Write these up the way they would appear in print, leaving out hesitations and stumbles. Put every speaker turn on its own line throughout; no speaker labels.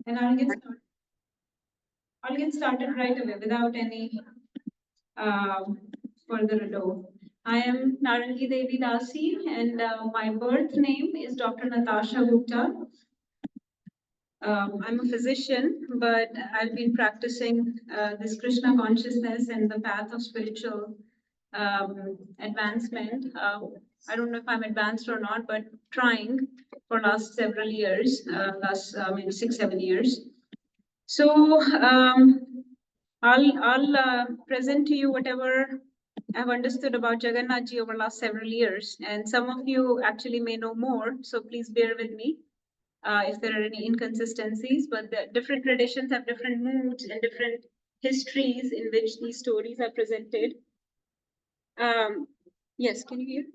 And I'll get started right away without any further ado. I am Nārangi Devi Dāsi, and my birth name is Dr. Natasha Gupta. I'm a physician, but I've been practicing this Krishna consciousness and the path of spiritual advancement. I don't know if I'm advanced or not, but trying for last several years, maybe 6-7 years. So I'll present to you whatever I've understood about Jagannath Ji over last several years, and some of you actually may know more, so please bear with me if there are any inconsistencies. But the different traditions have different moods and different histories in which these stories are presented. Yes, can you hear?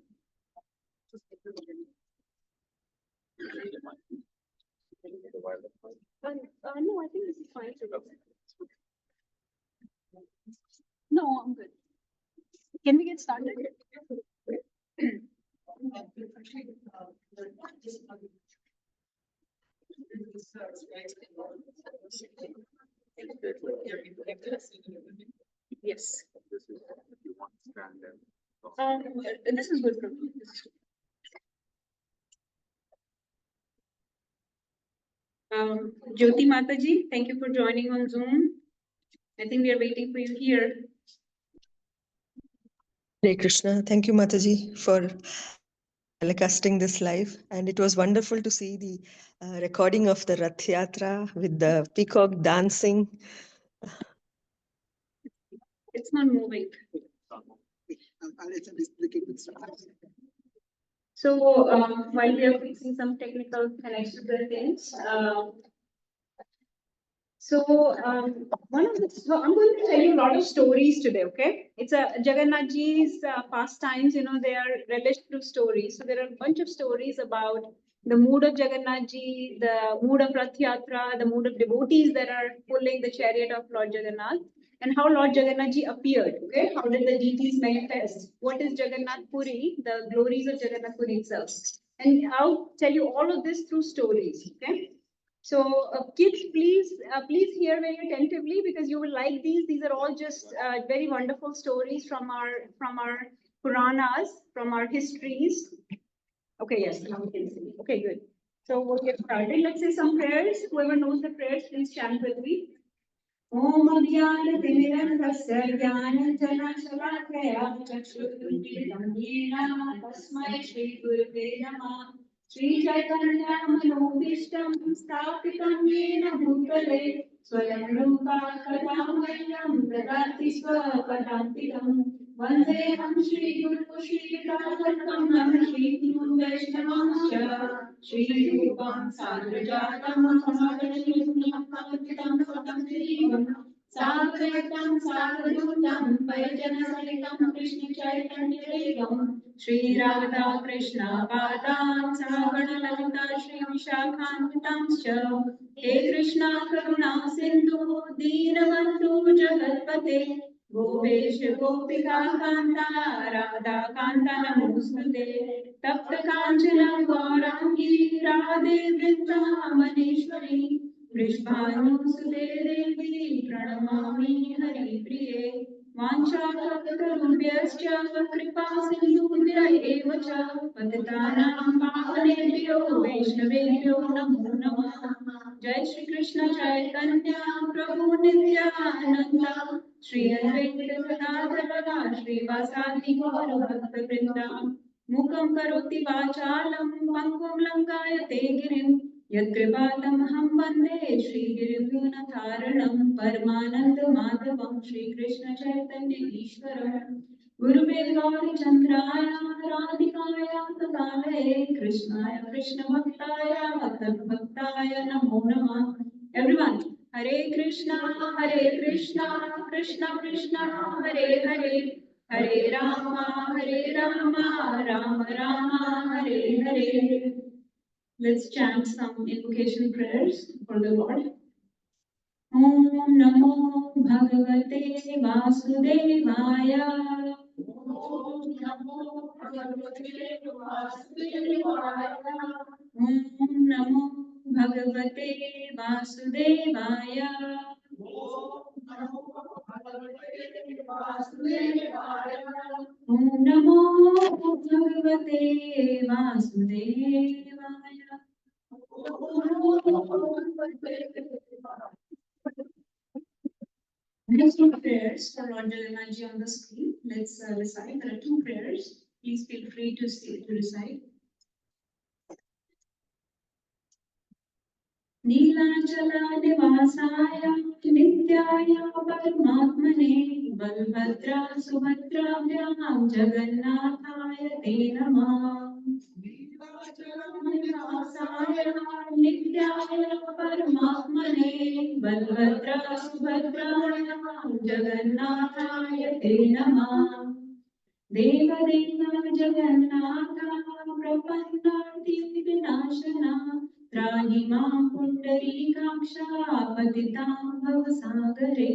No, I think this is fine. No, I'm good. Can we get started? Yes. This is good for me. Jyoti Mataji, thank you for joining on Zoom. I think we are waiting for you here.
Hare Krishna. Thank you, Mataji, for telecasting this live. And it was wonderful to see the recording of the Rath Yatra with the peacock dancing.
It's not moving. So while we are fixing some technical connections and things, I'm going to tell you a lot of stories today. Okay, it's a Jagannath Ji's pastimes. You know, they are relished through stories. So there are a bunch of stories about the mood of Jagannath Ji, the mood of Rath Yatra, the mood of devotees that are pulling the chariot of Lord Jagannath, and how Lord Jagannath Ji appeared. Okay, how did the deities manifest? What is Jagannath Puri? The glories of Jagannath Puri itself, and I'll tell you all of this through stories. Okay. So kids, please hear very attentively, because you will like these. These are all just very wonderful stories from our Puranas, from our histories. Okay, yes, now we can see. Okay, good. So we'll get started. Let's say some prayers. Whoever knows the prayers, please chant with me. Om Adhyana Timirantasya Jnananjana Shalakaya Chakshurunmilitam Yena Tasmai Shri Gurave Namah Shri Chaitanya Manobhishtam Sthapitam Yena Bhutale Swayam Rupa Kadamahyam Dadati Swapadantikam Vandeham Shri Guru Shri Radhakam Shri Guru Vaishnavamscha Shri Rupam Sagrajatam Samadhishtam Pavatam Padam Sagratam Sagradutam Parijanasalitam Krishna Chaitanya Devam Shri Radha Krishna Padam Sagana Lalita Shri Vishakhantamscha He Krishna Karuna Sindhu Deenabandhu Jagatpate Gopesh Gopika Kanta Radha Kanta Namostute Tapta Kanchana Gaurangi Radhe Vrindavaneshwari Vrishabhanusude Devi Pranamami Hari Priye Vanchakalparubhyascha Kripa Sindhubhya eva cha Patitanam Pavanebhyo Vaishnavebhyo Namo Namah Jai Shri Krishna Chaitanya Prabhu Nityananda Shri Advaita Gadadhara Shri Vasadi Gaura Bhakta Vrinda Mukam Karoti Vachalam Pangum Lankayate Girim Yadkripatamaham Vande Shri Girivunatharanam Paramananda Madhavam Shri Krishna Chaitanya Ishwaram Guruve Gauri Chandraya Radhikaya Tatale Krishnaya Krishna Bhaktaya Tadbhaktaya Namo Namah. Everyone, Hare Krishna, Krishna Krishna, Hare Hare, Hare Rama, Rama Rama, Hare Hare. Let's chant some invocation prayers for the Lord. Om Namo Bhagavate Vasudevaya. Om Namo Bhagavate Vasudevaya. Om Namo Bhagavate Vasudevaya. Om Namo Bhagavate Vasudevaya. Next two prayers for Lord Jagannath on the screen. Let's recite. There are two prayers. Please feel free to recite. नीलाचला निवासाय नित्याय परमात्मने बलभद्रा सुभद्राभ्यां जगन्नाथाय ते नमः। निवासाय नित्याय परमात्मने बलभद्रा सुभद्राभ्यां जगन्नाथाय ते नमः। देवदेव जगन्नाथ प्रपन्नाति विनाशना त्राहि मां पुण्डरीकाक्षा पतितां भवसागरे।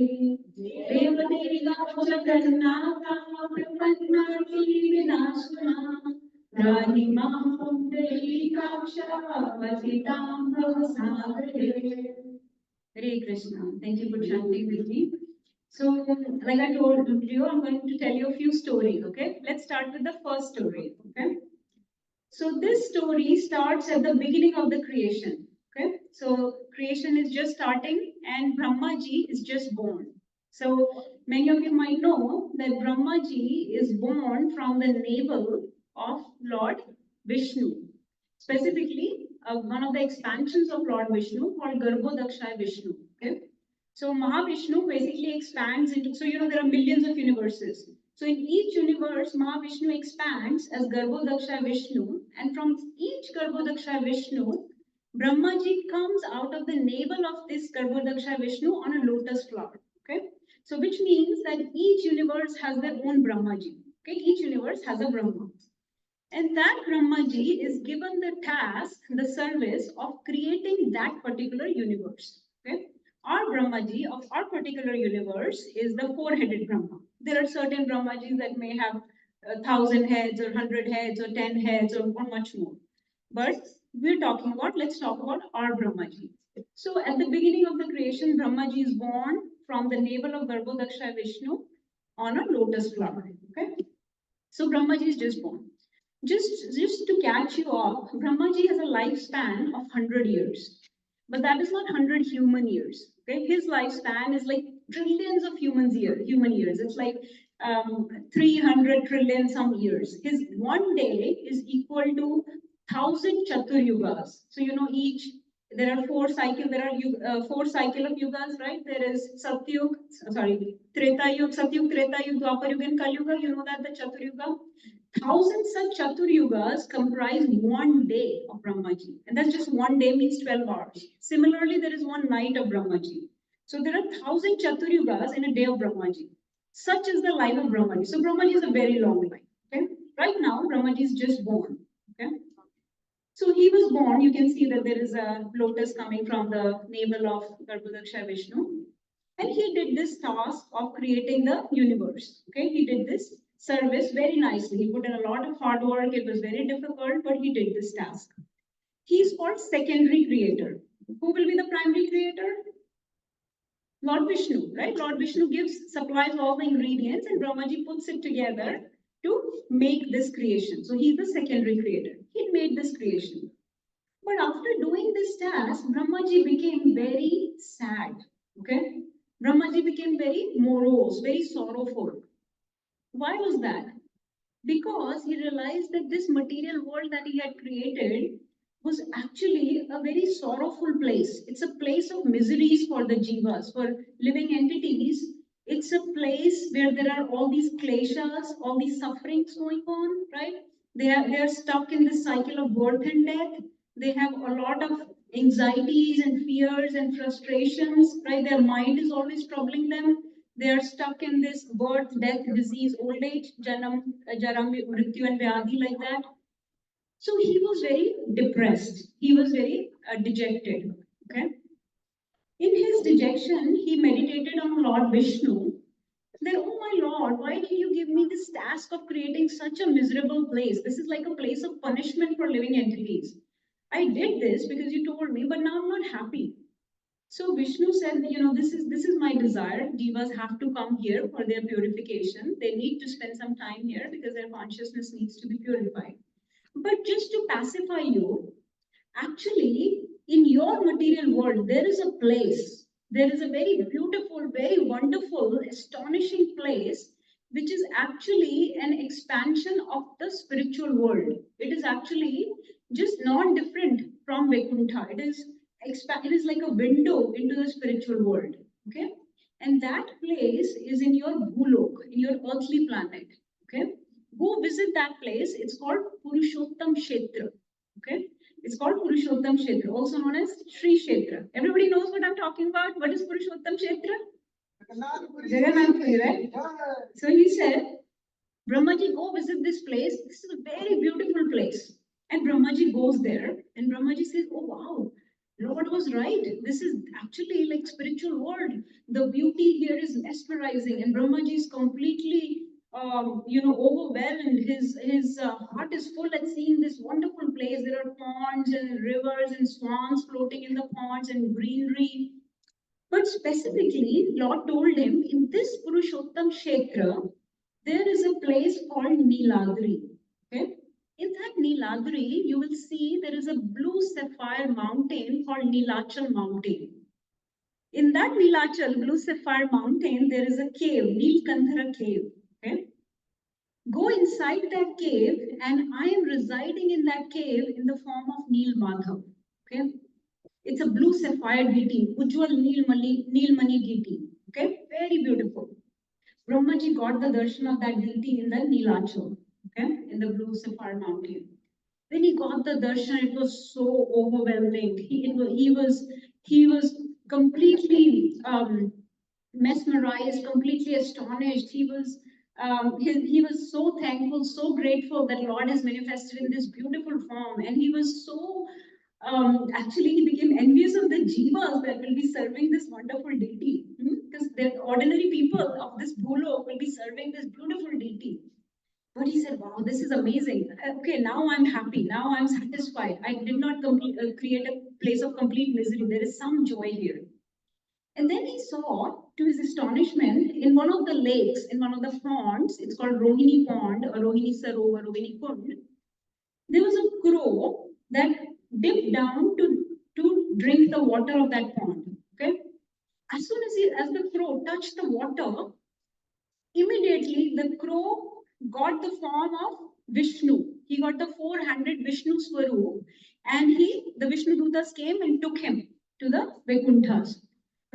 देवदेव जगन्नाथ प्रपन्नाति विनाशना त्राहि मां पुण्डरीकाक्षा पतितां भवसागरे। Hare Krishna. Thank you for chanting with me. So, like I told you, I'm going to tell you a few stories, okay? Let's start with the first story, okay? So, this story starts at the beginning of the creation, okay? So, creation is just starting and Brahmaji is just born. So, many of you might know that Brahmaji is born from the navel of Lord Vishnu. Specifically, one of the expansions of Lord Vishnu called Garbhodaksha Vishnu, okay? So Mahavishnu basically expands into, so there are millions of universes. So in each universe, Mahavishnu expands as Garbhodaksha Vishnu, and from each Garbhodaksha Vishnu, Brahmaji comes out of the navel of this Garbhodaksha Vishnu on a lotus flower. Okay, so which means that each universe has their own Brahmaji. Okay, each universe has a Brahma. And that Brahmaji is given the task, the service of creating that particular universe. Okay? Our Brahmaji of our particular universe is the four-headed Brahma. There are certain Brahmajis that may have 1,000 heads or 100 heads or 10 heads or much more. But let's talk about our Brahmaji. So at the beginning of the creation, Brahmaji is born from the navel of Garbhodaksha Vishnu on a lotus flower. Okay? So Brahmaji is just born. Just to catch you up, Brahmaji has a lifespan of 100 years. But that is not 100 human years. Okay? His lifespan is like trillions of human years. It's like 300 trillion some years. His one day is equal to 1,000 Chatur Yugas. So there are four cycle of yugas, right? There is Treta Yuga, Satyug, Treta Yuga, Dwapar Yuga, and Kali Yuga. You know that the Chatur Yuga. 1,000 such Chatur Yugas comprise one day of Brahmaji. And that's just one day means 12 hours. Similarly, there is one night of Brahmaji. So there are 1,000 Chatur Yugas in a day of Brahmaji. Such is the life of Brahmaji. So Brahmaji is a very long life. Okay? Right now, Brahmaji is just born. Okay? So he was born. You can see that there is a lotus coming from the navel of Garbhodaksha Vishnu. And he did this task of creating the universe. Okay? He did this service very nicely. He put in a lot of hard work. It was very difficult, but he did this task. He's called secondary creator. Who will be the primary creator? Lord Vishnu, right? Lord Vishnu supplies all the ingredients and Brahmaji puts it together to make this creation. So he's the secondary creator. He made this creation. But after doing this task, Brahmaji became very sad. Okay? Brahmaji became very morose, very sorrowful. Why was that? Because he realized that this material world that he had created was actually a very sorrowful place. It's a place of miseries for the jivas, for living entities. It's a place where there are all these kleshas, all these sufferings going on, right? They are stuck in this cycle of birth and death. They have a lot of anxieties and fears and frustrations, right? Their mind is always troubling them. They are stuck in this birth, death, disease, old age, jaram, mrityu, and vyadhi, like that. So he was very depressed. He was very dejected. Okay. In his dejection, he meditated on Lord Vishnu. That, oh my Lord, why did you give me this task of creating such a miserable place? This is like a place of punishment for living entities. I did this because you told me, but now I'm not happy. So Vishnu said, this is my desire. Jivas have to come here for their purification. They need to spend some time here because their consciousness needs to be purified. But just to pacify you, actually, in your material world, there is a place. There is a very beautiful, very wonderful, astonishing place, which is actually an expansion of the spiritual world. It is actually just not different from Vaikuntha. It is like a window into the spiritual world. Okay? And that place is in your Bhulok, in your earthly planet. Okay? Go visit that place. It's called Purushottam Kshetra. Okay? It's called Purushottam Kshetra, also known as Sri Kshetra. Everybody knows what I'm talking about. What is Purushottam Kshetra? Jagannath Puri, right? So he said, Brahmaji, go visit this place. This is a very beautiful place. And Brahmaji goes there, and Brahmaji says, oh wow, Lord was right. This is actually like spiritual world. The beauty here is mesmerizing, and Brahmaji is completely overwhelmed. His heart is full at seeing this wonderful place. There are ponds and rivers and swans floating in the ponds and greenery. But specifically, Lord told him, in this Purushottam Kshetra, there is a place called Niladri. Okay? In that Niladri, you will see there is a blue sapphire mountain called Nilachal Mountain. In that Nilachal, blue sapphire mountain, there is a cave, Nilkanthara cave. Okay? Go inside that cave, and I am residing in that cave in the form of Nil Madhav. Okay? It's a blue sapphire deity, Ujjwal Neelmani deity. Okay? Very beautiful. Brahmaji got the darshan of that deity in the Nilachal, okay, in the blue sapphire mountain. When he got the darshan, it was so overwhelming. He was completely mesmerized, completely astonished. He was so thankful, so grateful that Lord has manifested in this beautiful form, and he was so actually he became envious of the jivas that will be serving this wonderful deity, because the ordinary people of this bhulok will be serving this beautiful deity. But he said, wow, this is amazing. Okay, now I'm happy. Now I'm satisfied. I did not create a place of complete misery. There is some joy here. And then he saw, to his astonishment, in one of the lakes, in one of the ponds, it's called Rohini Pond or Rohini Sarovar, Rohini Kund, there was a crow that dipped down to drink the water of that pond. Okay. As soon as the crow touched the water, immediately the crow got the form of Vishnu. He got the four-handed Vishnu Swaroop, and the Vishnu Dutas came and took him to the Vaikunthas.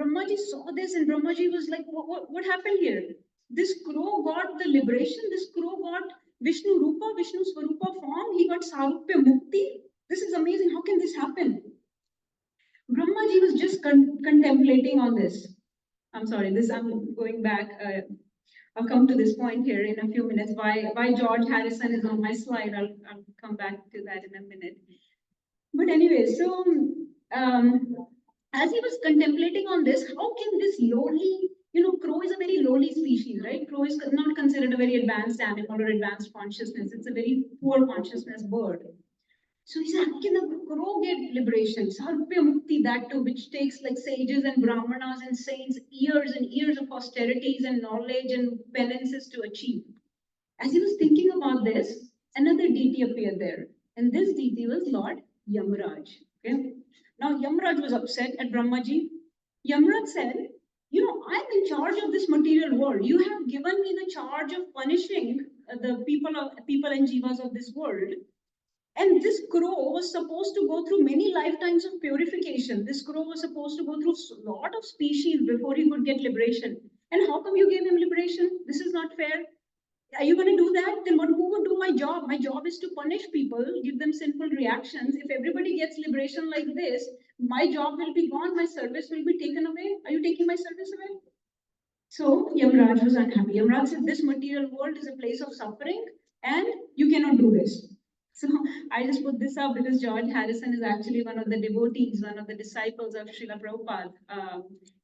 Brahmaji saw this, and Brahmaji was like, what happened here? This crow got the liberation. This crow got Vishnu Rupa, Vishnu Swarupa form. He got Sarupya Mukti. This is amazing. How can this happen? Brahmaji was just contemplating on this. I'm sorry, I'm going back. I'll come to this point here in a few minutes. Why George Harrison is on my slide. I'll come back to that in a minute. But anyway, so as he was contemplating on this, how can this lowly, crow is a very lowly species, right? Crow is not considered a very advanced animal or advanced consciousness. It's a very poor consciousness bird. So he said, how can the crow get liberation? Sarupya Mukti, that too, which takes like sages and brahmanas and saints years and years of austerities and knowledge and penances to achieve. As he was thinking about this, another deity appeared there. And this deity was Lord Yamraj. Okay? Now Yamraj was upset at Brahmaji. Yamraj said, I'm in charge of this material world. You have given me the charge of punishing the people and jivas of this world. And this crow was supposed to go through many lifetimes of purification. This crow was supposed to go through a lot of species before he could get liberation. And how come you gave him liberation? This is not fair. Are you going to do that? Then who would do my job? My job is to punish people, give them sinful reactions. If everybody gets liberation like this, my job will be gone. My service will be taken away. Are you taking my service away? So Yamraj was unhappy. Yamraj said, this material world is a place of suffering and you cannot do this. So I just put this up because George Harrison is actually one of the devotees, one of the disciples of Srila Prabhupada.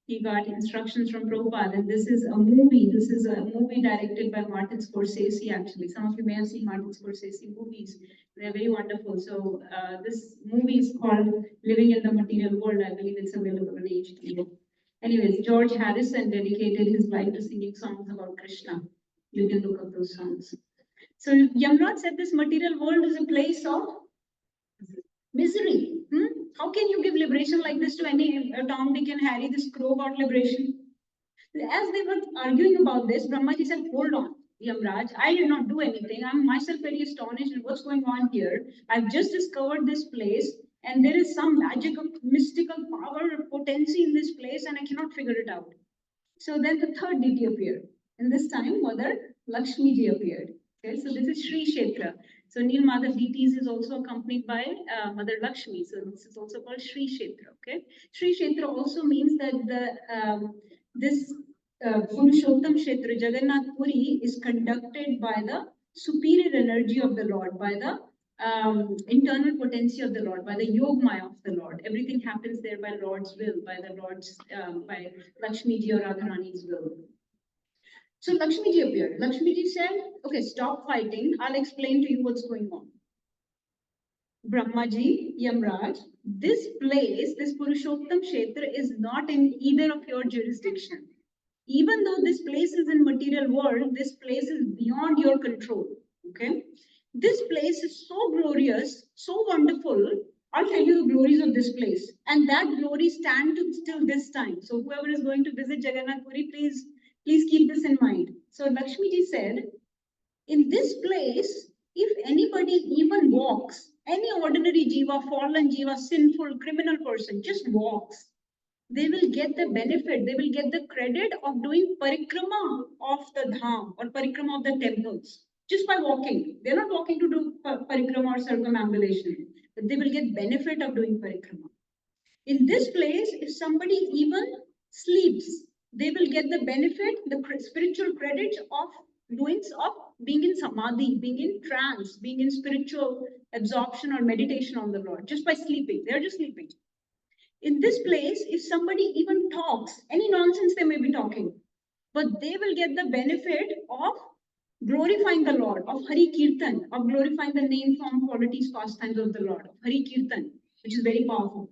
He got instructions from Prabhupada, and this is a movie. This is a movie directed by Martin Scorsese, actually. Some of you may have seen Martin Scorsese movies. They're very wonderful. So this movie is called Living in the Material World. I believe it's available on HBO. Anyways, George Harrison dedicated his life to singing songs about Krishna. You can look up those songs. So Yamraj said this material world is a place of misery. How can you give liberation like this to any Tom, Dick, and Harry? This crow got liberation. As they were arguing about this, Brahmaji said, "Hold on, Yamraj, I did not do anything. I'm myself very astonished at what's going on here. I've just discovered this place, and there is some magical, mystical power or potency in this place, and I cannot figure it out." So then the third deity appeared. And this time, Mother Lakshmi ji appeared. Okay, so this is Sri Kshetra. So Neel Madhav deities is also accompanied by Mother Lakshmi. So this is also called Sri Kshetra. Okay, Sri Kshetra also means that this Purushottam Kshetra, Jagannath Puri, is conducted by the superior energy of the Lord, by the internal potency of the Lord, by the Yogmaya of the Lord. Everything happens there by Lord's will, by the Lord's, by Lakshmi ji or Radharani's will. So Lakshmi ji appeared. Lakshmi ji said, "Okay, stop fighting. I'll explain to you what's going on." Brahmaji, Yamraj, this place, this Purushottam Kshetra, is not in either of your jurisdiction. Even though this place is in material world, this place is beyond your control. Okay, this place is so glorious, so wonderful. I'll tell you the glories of this place, and that glory stand till this time. So whoever is going to visit Jagannath Puri, please keep this in mind. So Lakshmi ji said, in this place, if anybody even walks, any ordinary jiva, fallen jiva, sinful, criminal person, just walks, they will get the benefit, they will get the credit of doing parikrama of the dham or parikrama of the temples just by walking. They're not walking to do parikrama or circumambulation, but they will get benefit of doing parikrama. In this place, if somebody even sleeps, they will get the benefit, the spiritual credit of being in samadhi, being in trance, being in spiritual absorption or meditation on the Lord just by sleeping. They're just sleeping. In this place, if somebody even talks, any nonsense they may be talking, but they will get the benefit of glorifying the Lord, of Hari Kirtan, of glorifying the name, form, qualities, pastimes of the Lord, of Hari Kirtan, which is very powerful.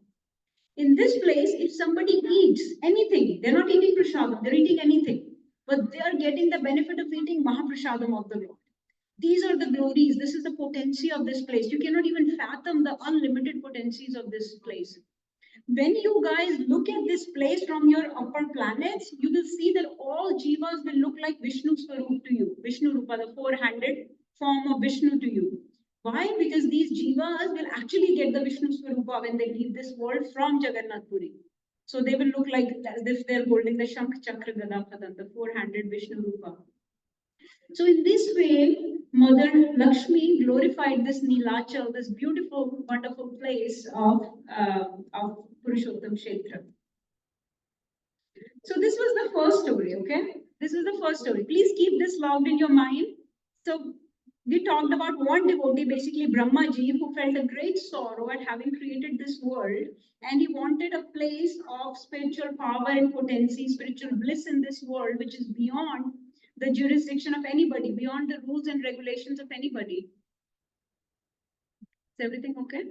In this place, if somebody eats anything, they're not eating prasadam, they're eating anything, but they are getting the benefit of eating Mahaprasadam of the Lord. These are the glories. This is the potency of this place. You cannot even fathom the unlimited potencies of this place. When you guys look at this place from your upper planets, you will see that all jivas will look like Vishnu Swarup to you. Vishnu Rupa, the four-handed form of Vishnu to you. Why? Because these jivas will actually get the Vishnu Swarupa when they leave this world from Jagannath Puri. So they will look like as if they're holding the Shankh Chakra Gada Padam, the four-handed Vishnu Rupa. So in this way, Mother Lakshmi glorified this Nilachal, this beautiful, wonderful place of Purushottam Kshetra. So this was the first story, okay? This was the first story. Please keep this logged in your mind. So we talked about one devotee, basically Brahmaji, who felt a great sorrow at having created this world, and he wanted a place of spiritual power and potency, spiritual bliss in this world, which is beyond the jurisdiction of anybody, beyond the rules and regulations of anybody. Is everything okay?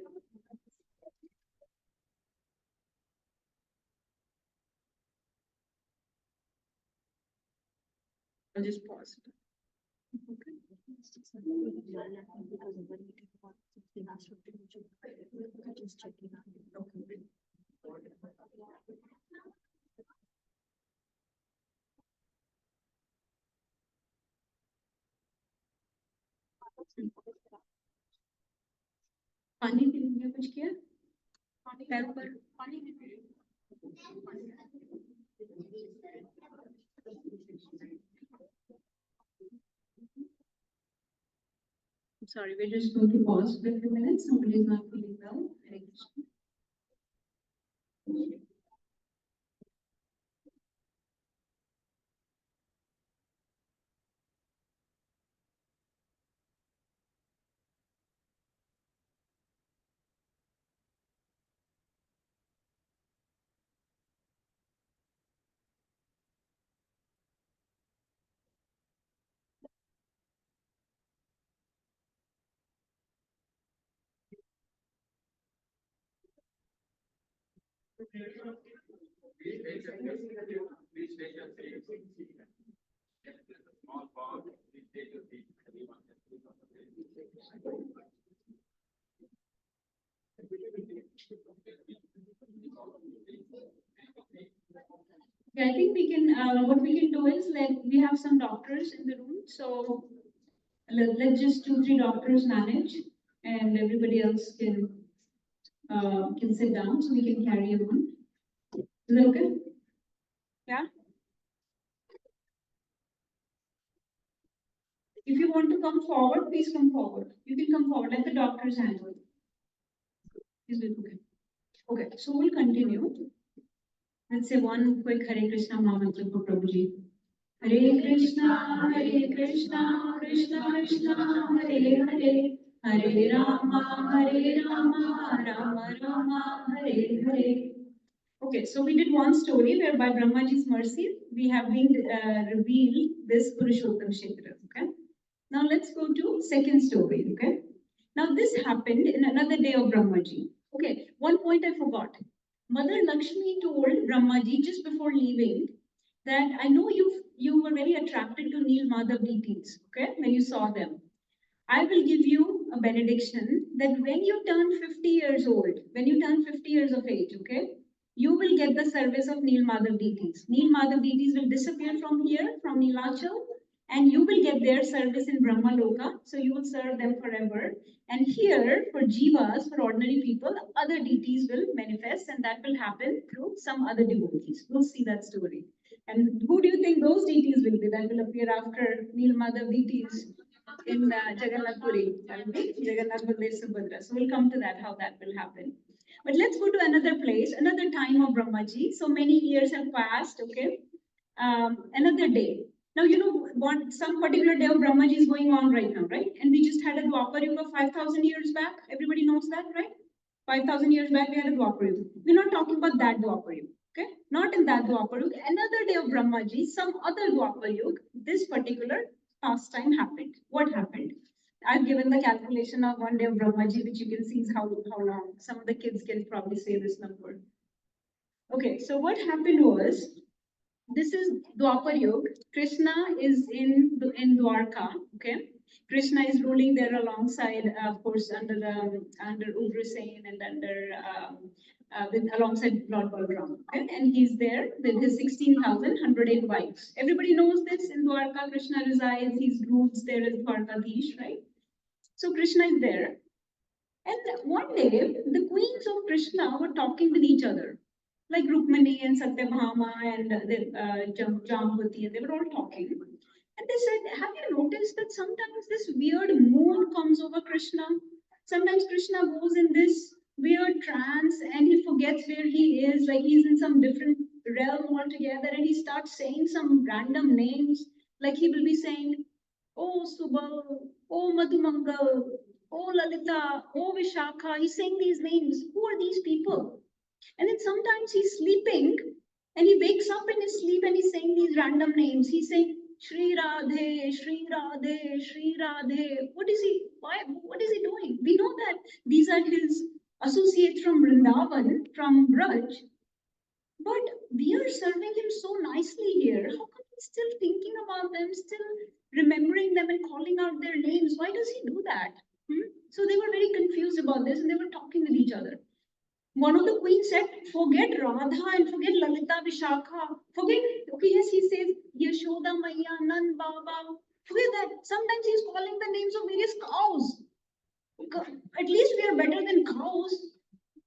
I'll just pause. Okay. पानी पीने कुछ किया पैरों पर पानी I'm sorry, we're just going to pause for a few minutes. Somebody is not feeling well. Okay, I think we can, what we can do is, we have some doctors in the room, so let's just 2-3 doctors manage, and everybody else can sit down, so we can carry on. Is that okay? Yeah. If you want to come forward, please come forward. You can come forward. Let the doctors handle it. Is it okay? Okay, so we'll continue. Let's say one quick Hare Krishna Mahamantra for Prabhuji. Hare Krishna, Krishna Krishna, Hare Hare, Hare Rama, Rama Rama, Hare Hare. Okay, so we did one story where by Brahmaji's mercy, we have been revealed this Purushottam Kshetra. Okay, now let's go to second story. Okay, now this happened in another day of Brahmaji. Okay, one point I forgot. Mother Lakshmi told Brahmaji just before leaving that I know you were very attracted to Neel Madhav deities, okay, when you saw them. I will give you a benediction that when you turn 50 years old, when you turn 50 years of age, okay, you will get the service of Neel Madhav deities. Neel Madhav deities will disappear from here, from Nilachal, and you will get their service in Brahma Loka, so you will serve them forever. And here, for jivas, for ordinary people, other deities will manifest, and that will happen through some other devotees. We'll see that story. And who do you think those deities will be that will appear after Neel Madhav deities in Jagannath Puri? That will be Jagannath Baldev Subhadra. So we'll come to that, how that will happen. But let's go to another place, another time of Brahmaji. So many years have passed, okay? Another day. Now, you know what, some particular day of Brahmaji is going on right now, right? And we just had a Dwapar Yuga 5,000 years back. Everybody knows that, right? 5,000 years back, we had a Dwapar Yuga. We're not talking about that Dwapar Yuga, okay? Not in that Dwapar Yuga. Another day of Brahmaji, some other Dwapar Yuga, this particular pastime happened. What happened? I've given the calculation of one day of Brahmaji, which you can see is how long. Some of the kids can probably say this number. Okay, so what happened was, this is Dwapar Yuga. Krishna is in Dwarka. Okay, Krishna is ruling there alongside, of course, under Ugrasen and alongside Lord Balram. Okay, and he's there with his 16,108 wives. Everybody knows this. In Dwarka, Krishna resides. He rules there as Dwarkadhish, right? So Krishna is there. And one day, the queens of Krishna were talking with each other, like Rukmani and Satyabhama and Jambavati, and they were all talking. And they said, have you noticed that sometimes this weird mood comes over Krishna? Sometimes Krishna goes in this weird trance and he forgets where he is, like he's in some different realm altogether, and he starts saying some random names, like he will be saying, oh Subal, oh Madhumangal, oh Lalita, oh Vishakha. He's saying these names. Who are these people? And then sometimes he's sleeping and he wakes up in his sleep and he's saying these random names. He's saying Shri Radhe, Shri Radhe, Shri Radhe. What is he? Why? What is he doing? We know that these are his associates from Vrindavan, from Braj. But we are serving him so nicely here. How come he's still thinking about them, still remembering them and calling out their names? Why does he do that? So they were very confused about this and they were talking with each other. One of the queens said, forget Radha and forget Lalita Vishakha. Forget, okay, yes, he says Yashoda Maya, Nand Baba. Forget that. Sometimes he's calling the names of various cows. At least we are better than cows.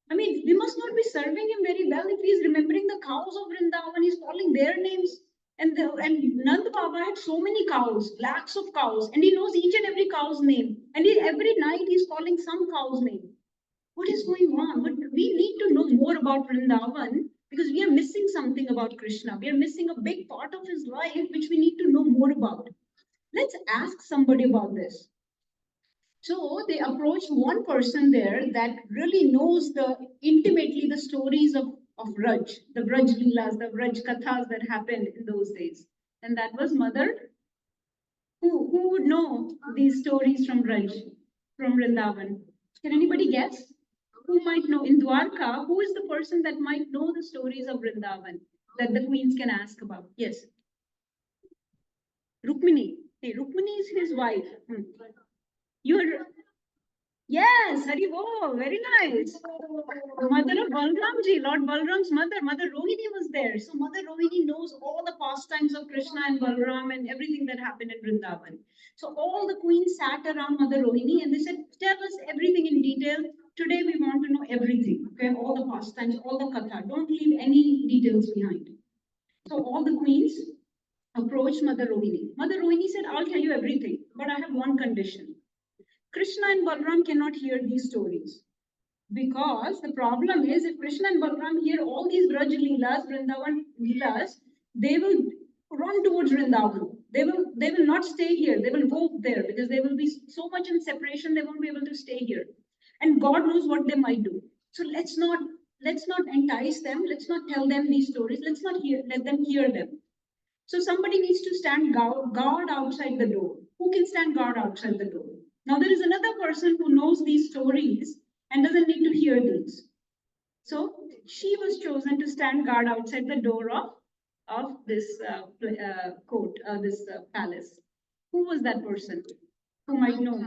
I mean, we must not be serving him very well if he's remembering the cows of Vrindavan. He's calling their names. And Nand Baba had so many cows, lakhs of cows, and he knows each and every cow's name. And every night he's calling some cow's name. What is going on? But we need to know more about Vrindavan because we are missing something about Krishna. We are missing a big part of his life which we need to know more about. Let's ask somebody about this. So they approached one person there that really knows intimately the stories of Braj, the Braj Leelas, the Braj Kathas that happened in those days. And that was Mother. Who would know these stories from Braj, from Vrindavan? Can anybody guess? who might know in Dwarka, who is the person that might know the stories of Vrindavan that the queens can ask about? Yes. Rukmini. Hey, Rukmini is his wife. You're yes, Haribo, very nice. Mother of Balramji, Lord Balram's mother, Mother Rohini was there. So Mother Rohini knows all the pastimes of Krishna and Balram and everything that happened in Vrindavan. So all the queens sat around Mother Rohini and they said, tell us everything in detail. Today we want to know everything. Okay, all the pastimes, all the katha. Don't leave any details behind. So all the queens approached Mother Rohini. Mother Rohini said, I'll tell you everything, but I have one condition. Krishna and Balram cannot hear these stories. Because the problem is, if Krishna and Balram hear all these Braj Leelas, Vrindavan Leelas, they will run towards Vrindavan. They will not stay here. They will go there because they will be so much in separation, they won't be able to stay here. And God knows what they might do. So let's not entice them. Let's not tell them these stories. Let's not let them hear them. So somebody needs to stand guard outside the door. Who can stand guard outside the door? Now there is another person who knows these stories and doesn't need to hear these. So she was chosen to stand guard outside the door of this court, this palace. Who was that person? Who might know?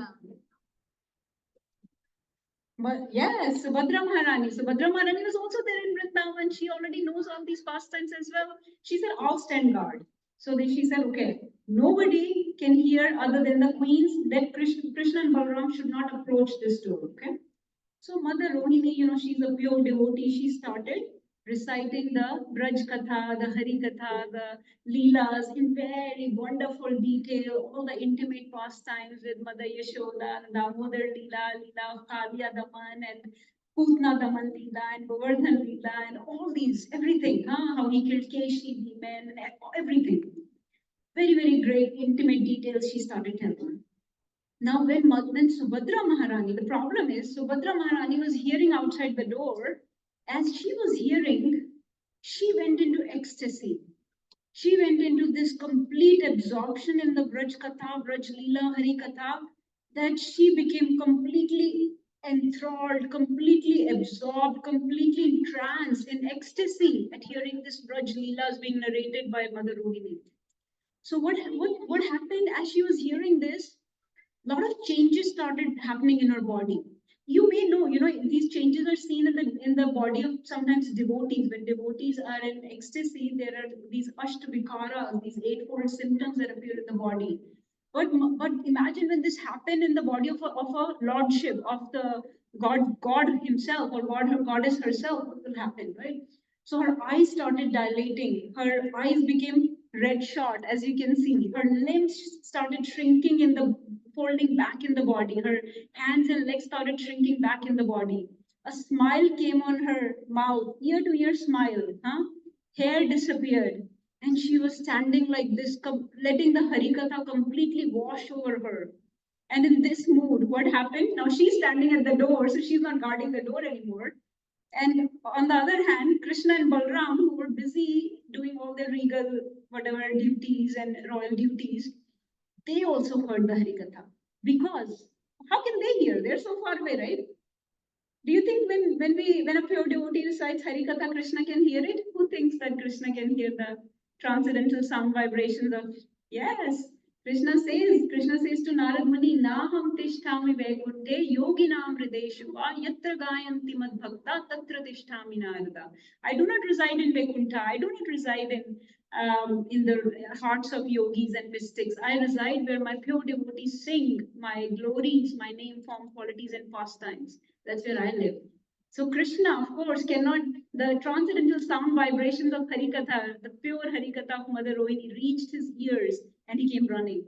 But yes, Subhadra Maharani. Subhadra Maharani was also there in Vrindavan. She already knows all these pastimes as well. She said, I'll stand guard. So then she said, okay, nobody can hear other than the queens that Krishna and Balaram should not approach this door. Okay. So Mother Rohini, she's a pure devotee. She started reciting the Braj Katha, the Hari Katha, the Leelas in very wonderful detail, all the intimate pastimes with Mother Yashoda, Damodar Leela, Leela of Kaliya Daman, and Putna Daman Leela, and Govardhan Leela, and all these, everything, how he killed Keshi, the men, everything. Very, very great intimate details she started telling. Now, when Subhadra Maharani, the problem is Subhadra Maharani was hearing outside the door. As she was hearing, she went into ecstasy. She went into this complete absorption in the Braj Katha, Braj Leela, Hari Katha, that she became completely enthralled, completely absorbed, completely entranced in ecstasy at hearing this Braj Leelas being narrated by Mother Rohini. So what happened as she was hearing this? A lot of changes started happening in her body. You may know, these changes are seen in the body of sometimes devotees. When devotees are in ecstasy, there are these ashtabikaras, these eightfold symptoms that appear in the body. But imagine when this happened in the body of a lordship of the God himself, or goddess herself, what will happen, right? So her eyes started dilating. Her eyes became red shot, as you can see. Her limbs started shrinking folding back in the body. Her hands and legs started shrinking back in the body. A smile came on her mouth, ear to ear smile. Hair disappeared. And she was standing like this, letting the Harikatha completely wash over her. And in this mood, what happened? Now she's standing at the door, so she's not guarding the door anymore. And on the other hand, Krishna and Balram, who were busy doing all their regal, whatever duties and royal duties, they also heard the Harikatha. Because how can they hear? They're so far away, right? Do you think when a pure devotee recites Harikatha, Krishna can hear it? Who thinks that Krishna can hear the transcendental sound vibrations of? Yes, Krishna says to Narad Muni, Naham tishtami vaikunte yoginam hrideshu va yatra gayanti mad bhakta tatra tishtami narada. I do not reside in Vaikuntha. I do not reside in the hearts of yogis and mystics. I reside where my pure devotees sing my glories, my name, form, qualities, and pastimes. That's where I live. So Krishna, of course, cannot, the transcendental sound vibrations of Harikatha, the pure Harikatha of Mother Rohini reached his ears and he came running.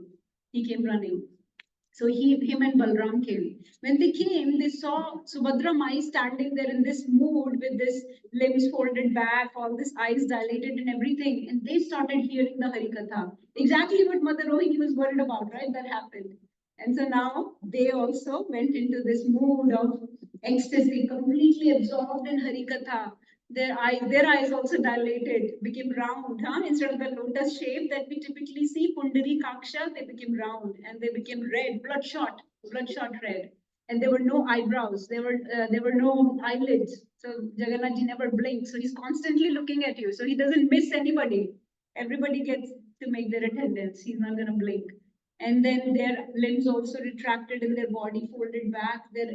So him and Balram came. When they came, they saw Subhadra Mai standing there in this mood with this limbs folded back, all this eyes dilated and everything. And they started hearing the Harikatha. Exactly what Mother Rohini was worried about, right? That happened. And so now they also went into this mood of ecstasy, completely absorbed in Harikatha. Their eyes also dilated, became round. Instead of the lotus shape that we typically see, Pundari Kaksha, they became round and they became red, bloodshot red. And there were no eyebrows, there were no eyelids. So Jagannath ji never blinks. So he's constantly looking at you. So he doesn't miss anybody. Everybody gets to make their attendance. He's not going to blink. And then their limbs also retracted and their body folded back, their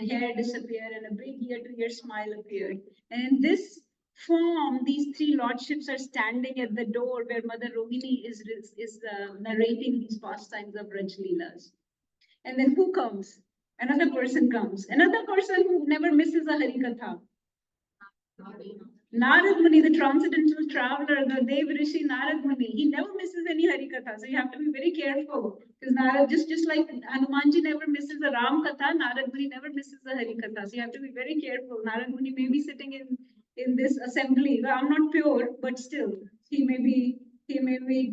hair disappeared, and a big ear-to-ear smile appeared. And in this form, these three lordships are standing at the door where Mother Rohini is narrating these pastimes of Raj Leelas. And then who comes? Another person comes. Another person who never misses a Harikatha. Narad Muni, the transcendental traveler, the Dev Rishi Narad Muni, he never misses any Harikatha. So you have to be very careful. Because Narad, just like Hanumanji never misses a Ram Katha, Narad Muni never misses a Harikatha. So you have to be very careful. Narad Muni may be sitting in this assembly. Well, I'm not pure, but still, he may be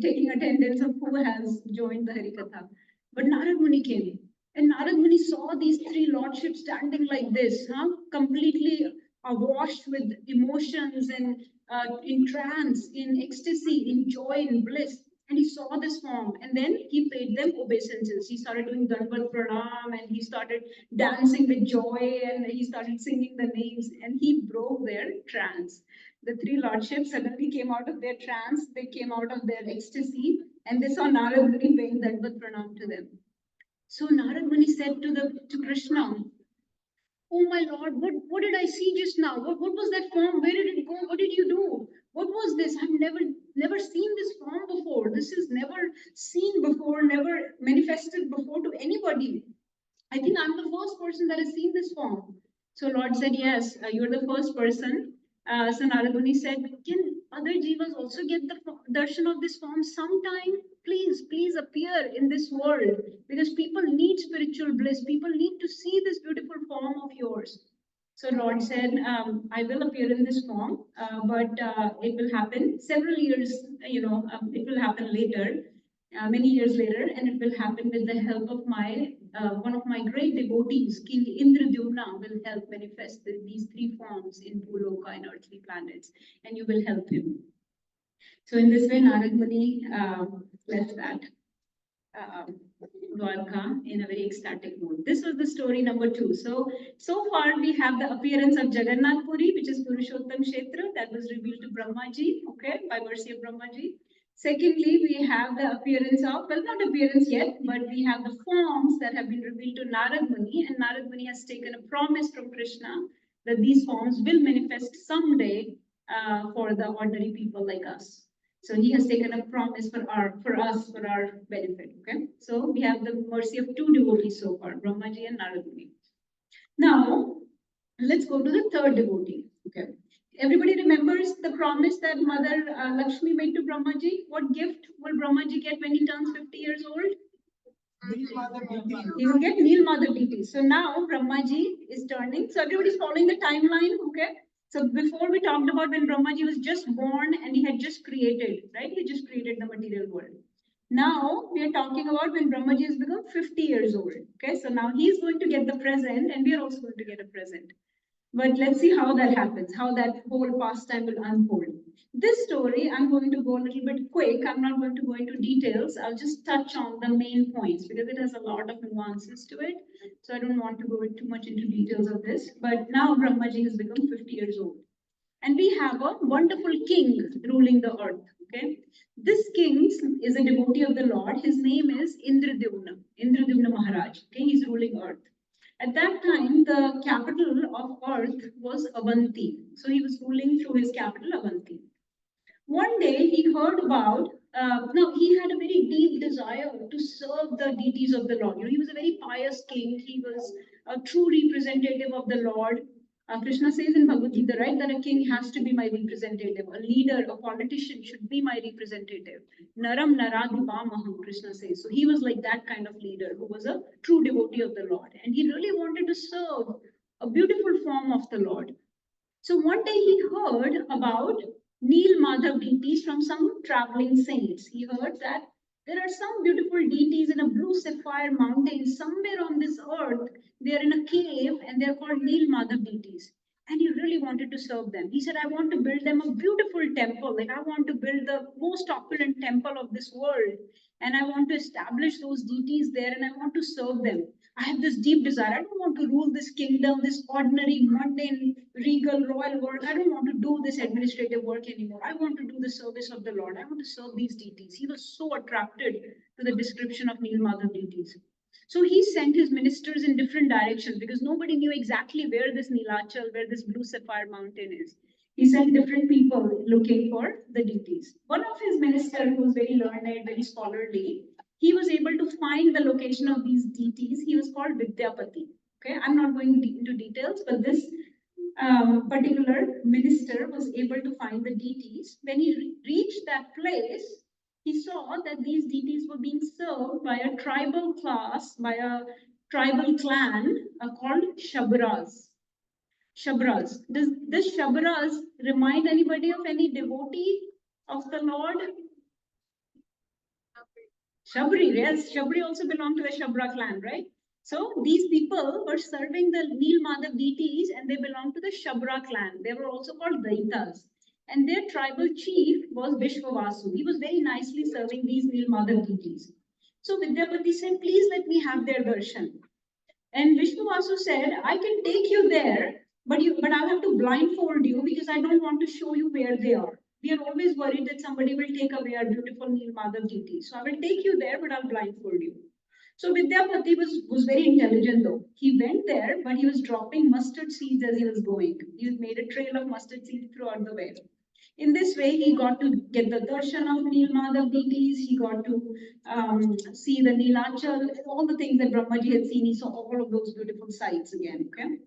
taking attendance of who has joined the Harikatha. But Narad Muni came. And Narad Muni saw these three lordships standing like this, completely awash with emotions and in trance, in ecstasy, in joy, in bliss. And he saw this form, and then he paid them obeisances. He started doing Dandavat Pranam, and he started dancing with joy, and he started singing the names, and he broke their trance. The three lordships suddenly came out of their trance, they came out of their ecstasy, and they saw Narad Muni paying Dandavat Pranam to them. So Narad Muni said to Krishna, "Oh my Lord, what did I see just now? What was that form? Where did it go? What did you do? What was this? I've never seen this form before. This is never seen before, never manifested before to anybody. I think I'm the first person that has seen this form." So Lord said, "Yes, you're the first person." So Narad Muni said, "Can other jivas also get the darshan of this form sometime? Please appear in this world, because people need spiritual bliss. People need to see this beautiful form of yours." So Lord said, "I will appear in this form, but it will happen several years, it will happen later, many years later, and it will happen with the help of one of my great devotees, King Indradyumna, will help manifest these three forms in Bhuloka and earthly planets, and you will help him." So in this way, Narad Muni left that Dwarka in a very ecstatic mood. This was the story number 2. So far we have the appearance of Jagannath Puri, which is Purushottam Kshetra, that was revealed to Brahmaji, okay, by mercy of Brahmaji. Secondly, we have the appearance of, well, not appearance yet, but we have the forms that have been revealed to Narad Muni, and Narad Muni has taken a promise from Krishna that these forms will manifest someday for the ordinary people like us. So he has taken a promise for our benefit. Okay. So we have the mercy of 2 devotees so far, Brahmaji and Narad Muni. Now let's go to the third devotee. Okay. Everybody remembers the promise that Mother Lakshmi made to Brahmaji. What gift will Brahmaji get when he turns 50 years old? He will get Nilmadha Diti. So now Brahmaji is turning. So everybody's following the timeline. Okay. So before we talked about when Brahmaji was just born and he had just created, right? He just created the material world. Now we are talking about when Brahmaji has become 50 years old. Okay, so now he's going to get the present and we are also going to get a present. But let's see how that happens, how that whole pastime will unfold. This story, I'm going to go a little bit quick. I'm not going to go into details. I'll just touch on the main points because it has a lot of nuances to it. So I don't want to go too much into details of this. But now Brahmaji has become 50 years old. And we have a wonderful king ruling the earth. Okay, this king is a devotee of the Lord. His name is Indradyumna Maharaj. Okay, he's ruling earth. At that time, the capital of earth was Avanti. So he was ruling through his capital, Avanti. One day he heard about, he had a very deep desire to serve the deities of the Lord. He was a very pious king. He was a true representative of the Lord. Krishna says in Bhagavad Gita, right, that a king has to be my representative. A leader, a politician should be my representative. Naram Naradipamaham, Krishna says. So he was like that kind of leader who was a true devotee of the Lord. And he really wanted to serve a beautiful form of the Lord. So one day he heard about Neel Madhav deities from some traveling saints. He heard that there are some beautiful deities in a blue sapphire mountain somewhere on this earth. They are in a cave and they're called Neel Madhav deities. And he really wanted to serve them. He said, I want to build them a beautiful temple. Like I want to build the most opulent temple of this world. And I want to establish those deities there and I want to serve them. I have this deep desire. I don't want to rule this kingdom, this ordinary, mundane, regal, royal work. I don't want to do this administrative work anymore. I want to do the service of the Lord. I want to serve these deities. He was so attracted to the description of Nilmadhav deities. So he sent his ministers in different directions because nobody knew exactly where this Nilachal, where this blue sapphire mountain is. He sent different people looking for the deities. One of his ministers, who was very learned, very scholarly, he was able to find the location of these deities. He was called Vidyapati. Okay, I'm not going into details, but this particular minister was able to find the deities. When he reached that place, he saw that these deities were being served by a tribal class, by a tribal clan called Shabras. Shabras. Does this Shabras remind anybody of any devotee of the Lord? Shabri, yes, Shabri also belonged to the Shabra clan, right? So these people were serving the Nilmadhav deities and they belonged to the Shabra clan. They were also called Daitas. And their tribal chief was Vishwavasu. He was very nicely serving these Nilmadhav deities. So Vidyapati said, please let me have their darshan. And Vishwavasu said, I can take you there, but I'll have to blindfold you because I don't want to show you where they are. We are always worried that somebody will take away our beautiful Nilmadhav deity. So I will take you there, but I'll blindfold you. So Vidyapati was very intelligent though. He went there, but he was dropping mustard seeds as he was going. He made a trail of mustard seeds throughout the way. In this way, he got to get the darshan of Nilmadhav deities. He got to see the Nilachal, all the things that Brahmaji had seen. He saw all of those beautiful sights again. Okay,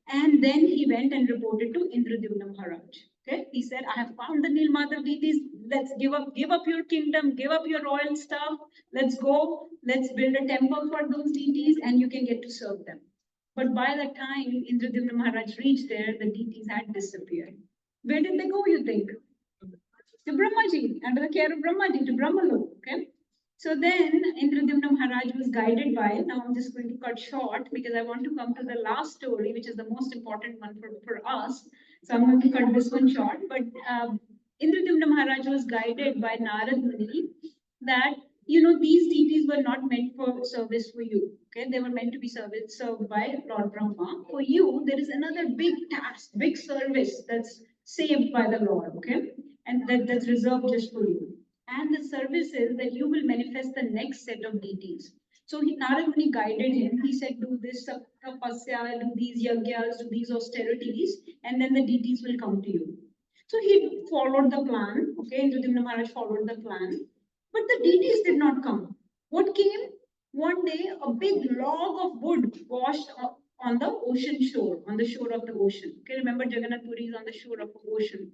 and then he went and reported to Indradyumna Maharaj. Okay, he said, I have found the Nilmadhav deities. Let's give up your kingdom, give up your royal stuff. Let's go. Let's build a temple for those deities, and you can get to serve them. But by the time Indradyumna Maharaj reached there, the deities had disappeared. Where did they go, you think? To Brahmaji, under the care of Brahmaji, to Brahmalok. Okay. So then Indradyumna Maharaj was guided by, now I'm just going to cut short because I want to come to the last story, which is the most important one for us. So I'm going to cut this one short. But Indradyumna Maharaj was guided by Narad Muni that, these deities were not meant for service for you. Okay, they were meant to be served by Lord Brahma. For you, there is another big task, big service that's saved by the Lord. Okay, and that's reserved just for you. And the service is that you will manifest the next set of deities. So Narad Muni guided him. He said, do this tapasya, do these yagyas, do these austerities, and then the deities will come to you. So he followed the plan. Okay, Indradyumna Maharaj followed the plan. But the deities did not come. What came? One day, a big log of wood washed up on the ocean shore, on the shore of the ocean. Okay, remember Jagannath Puri is on the shore of the ocean.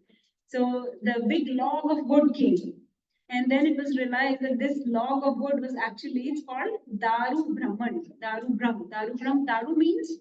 So the big log of wood came. And then it was realized that this log of wood was actually, it's called Daru Brahman. Daru Brahm. Daru Brahm. Daru means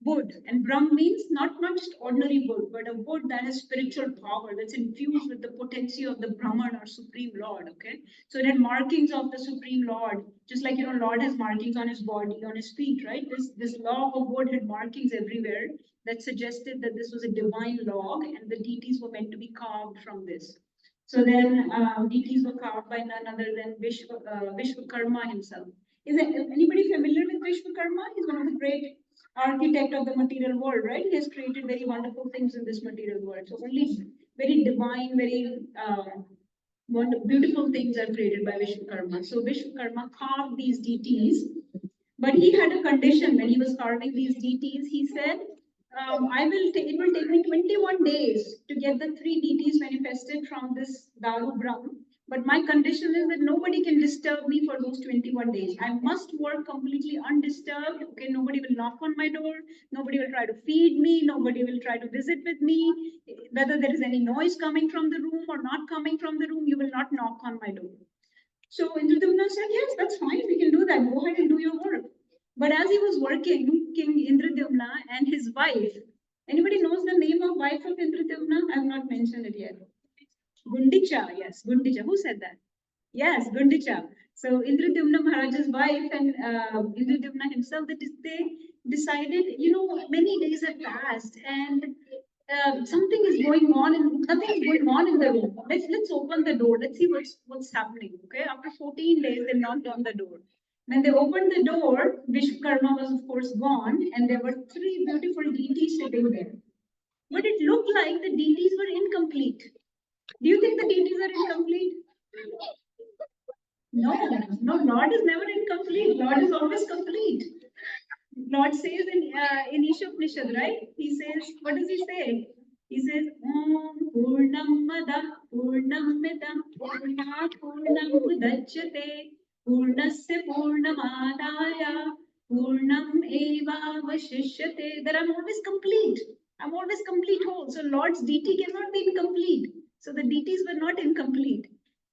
wood. And Brahm means not just ordinary wood, but a wood that has spiritual power, that's infused with the potency of the Brahman or Supreme Lord. Okay. So it had markings of the Supreme Lord, just like, Lord has markings on his body, on his feet, right? This log of wood had markings everywhere that suggested that this was a divine log and the deities were meant to be carved from this. So then deities were carved by none other than Vishwakarma himself. Is anybody familiar with Vishwakarma? He's one of the great architect of the material world, right? He has created very wonderful things in this material world. So only very divine, very beautiful things are created by Vishwakarma. So Vishwakarma carved these deities, but he had a condition when he was carving these deities. He said, it will take me 21 days to get the 3 deities manifested from this Daru Brahm. But my condition is that nobody can disturb me for those 21 days. I must work completely undisturbed. Okay, nobody will knock on my door. Nobody will try to feed me. Nobody will try to visit with me. Whether there is any noise coming from the room or not coming from the room, you will not knock on my door. So Indradyumna said, yes, that's fine. We can do that. Go ahead and do your work. But as he was working, King Indradyumna and his wife, anybody knows the name of wife of Indradyumna? I have not mentioned it yet. Gundicha, yes, Gundicha. Who said that? Yes, Gundicha. So Indradyumna Maharaj's wife and Indradyumna himself, they decided, many days have passed and something is going on and nothing is going on in the room. Let's open the door. Let's see what's happening. Okay. After 14 days, they knocked on the door. When they opened the door, Vishwakarma was of course gone, and there were three beautiful deities sitting there. But it looked like the deities were incomplete. Do you think the deities are incomplete? No, no, Lord is never incomplete. Lord is always complete. Lord says in Ishopanishad, right? He says, what does he say? He says, Om Purnam Mada Purnam Midam Purnat Purnam Udachyate Purnasya Purnamadaya Purnam Eva Vashishyate. That I'm always complete. I'm always complete whole. So Lord's deity cannot be incomplete. So the deities were not incomplete.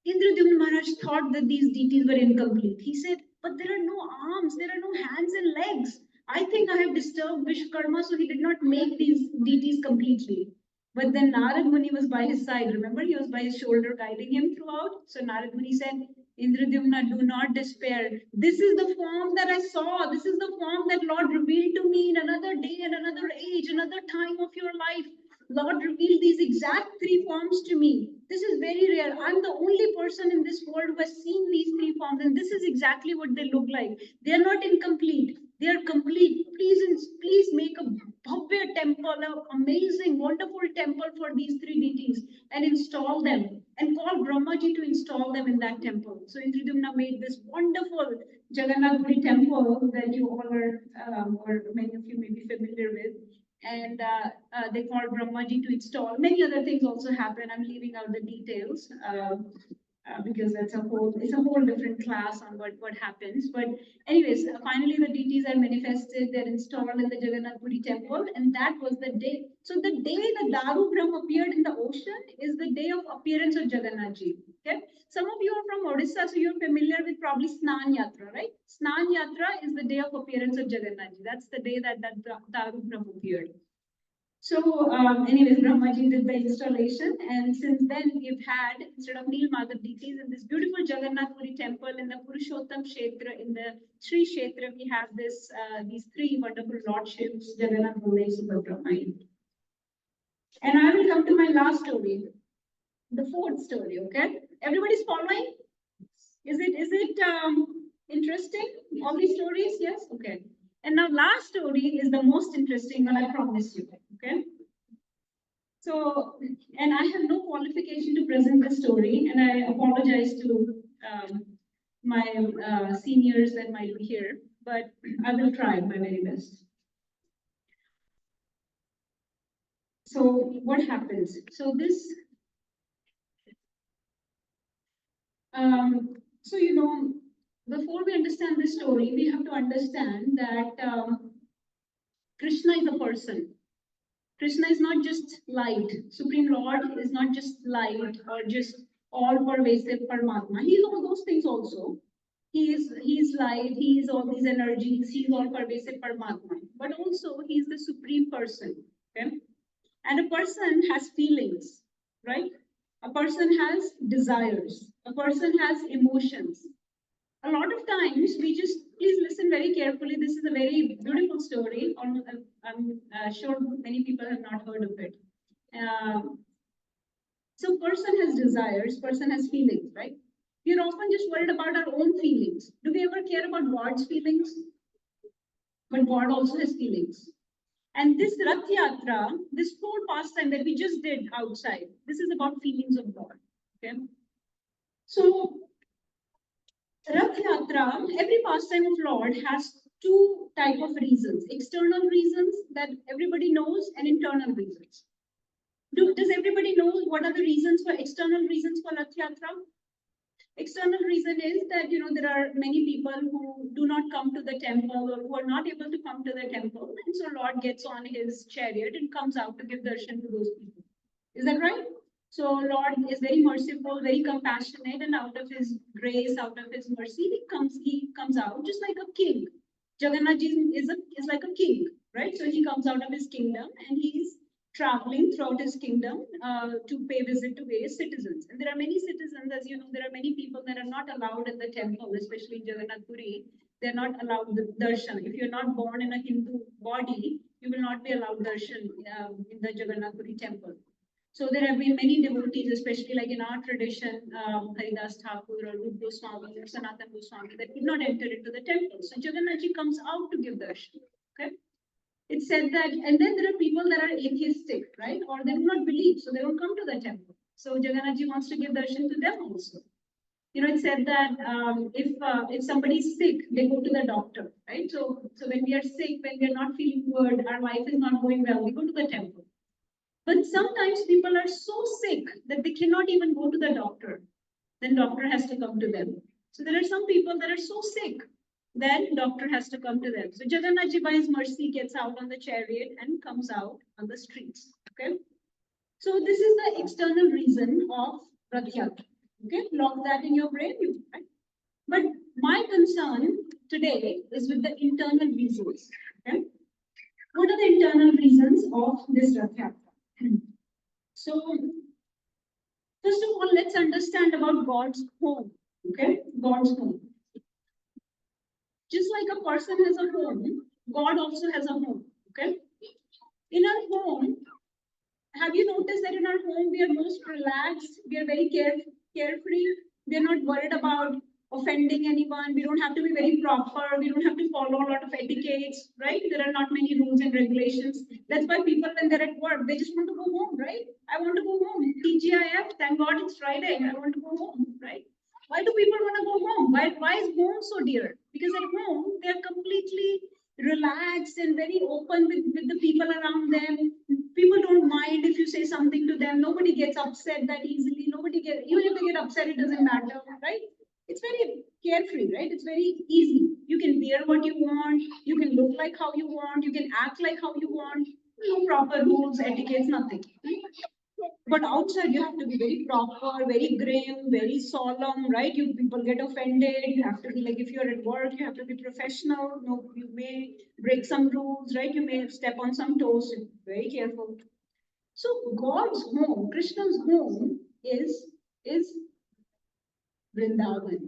Indradyumna Maharaj thought that these deities were incomplete. He said, but there are no arms, there are no hands and legs. I think I have disturbed Vishwakarma, so he did not make these deities completely. But then Narad Muni was by his side. Remember, he was by his shoulder guiding him throughout. So Narad Muni said, Indradyumna, do not despair. This is the form that I saw. This is the form that Lord revealed to me in another day and another age, another time of your life. Lord revealed these exact three forms to me. This is very rare. I'm the only person in this world who has seen these three forms, and this is exactly what they look like. They are not incomplete. They are complete. Please make a bhavya temple, an amazing, wonderful temple for these three deities, and install them. And call Brahmaji to install them in that temple. So Indradyumna made this wonderful Jagannath Puri temple that you all are, or many of you may be familiar with. And they called Brahmaji to install. Many other things also happen. I'm leaving out the details because it's a whole different class on what happens. But anyways, finally the deities are manifested. They're installed in the Jagannath Puri temple, and that was the day. So the day the Daru Brahm appeared in the ocean is the day of appearance of Jagannathji. Okay. Some of you are from Odisha, so you're familiar with probably Snan Yatra, right? Snan Yatra is the day of appearance of Jagannathji. That's the day that Daru Brahm appeared. So, anyways, Brahmaji did the installation, and since then we've had, instead of Neel Madhav deities, in this beautiful Jagannath Puri temple in the Purushottam Kshetra, in the Sri Kshetra, we have these three wonderful lordships, Jagannath, Baladev, Subhadra. And I will come to my last story, the fourth story. Okay, everybody's following? Is it interesting? All these stories? Yes. Okay. And now, last story is the most interesting one. I promise you. Okay. So, and I have no qualification to present the story, and I apologize to my seniors that might be here, but I will try my very best. So, what happens? So this. So, you know, before we understand this story, we have to understand that Krishna is a person. Krishna is not just light. Supreme Lord is not just light or just all-pervasive Paramatma. He is all those things also. He is light. He is all these energies. He is all-pervasive Paramatma. But also, he is the supreme person. Okay, and a person has feelings, right? A person has desires. A person has emotions. A lot of times we just, please listen very carefully. This is a very beautiful story. I'm sure many people have not heard of it. So person has desires, person has feelings, right? We're often just worried about our own feelings. Do we ever care about God's feelings? But God also has feelings. And this Rath Yatra, this whole pastime that we just did outside, this is about feelings of God. Okay. So Rath Yatra, every pastime of Lord has two type of reasons: external reasons that everybody knows, and internal reasons. Does everybody know what are the reasons for external reasons for Rath Yatra? External reason is that there are many people who do not come to the temple or who are not able to come to the temple, and so Lord gets on his chariot and comes out to give darshan to those people. Is that right? So Lord is very merciful, very compassionate, and out of his grace, out of his mercy, he comes out just like a king. Jagannath is like a king, right? So he comes out of his kingdom and he's traveling throughout his kingdom to pay visit to various citizens. And there are many citizens, as you know, there are many people that are not allowed in the temple, especially in Jagannath Puri. They're not allowed the darshan. If you're not born in a Hindu body, you will not be allowed darshan in the Jagannath Puri temple. So there have been many devotees, especially like in our tradition, Haridas Thakur or Rup Goswami or Sanatan Goswami, that could not enter into the temple. So Jagannath Ji comes out to give darshan. Okay. It said that, and then there are people that are atheistic, right? Or they do not believe, so they don't come to the temple. So Jagannath Ji wants to give darshan to them also. You know, it said that if somebody's sick, they go to the doctor, right? So when we are sick, when we are not feeling good, our life is not going well, we go to the temple. But sometimes people are so sick that they cannot even go to the doctor. Then doctor has to come to them. So there are some people that are so sick, then doctor has to come to them. So Jagannath Ji by his mercy gets out on the chariot and comes out on the streets. Okay. So this is the external reason of Rath Yatra. Okay, lock that in your brain. Right? But my concern today is with the internal reasons. Okay, what are the internal reasons of this Rath Yatra? So first of all, let's understand about God's home. Okay, God's home. Just like a person has a home, God also has a home. Okay, in our home, have you noticed that in our home we are most relaxed, we are very carefree, we are not worried about offending anyone, we don't have to be very proper, we don't have to follow a lot of etiquettes, right? There are not many rules and regulations. That's why people, when they're at work, they just want to go home, right? I want to go home. TGIF, thank God it's Friday, I want to go home, right? Why do people want to go home? Why is home so dear? Because at home, they're completely relaxed and very open with the people around them. People don't mind if you say something to them. Nobody gets upset that easily. Nobody gets, even if they get upset, it doesn't matter, right? It's very carefree, right? It's very easy. You can wear what you want. You can look like how you want. You can act like how you want. No proper rules, etiquettes, nothing. But outside, you have to be very proper, very grim, very solemn, right? You people get offended. You have to be like, if you're at work, you have to be professional. No, you may break some rules, right? You may step on some toes. Very careful. So God's home, Krishna's home, is Vrindavan.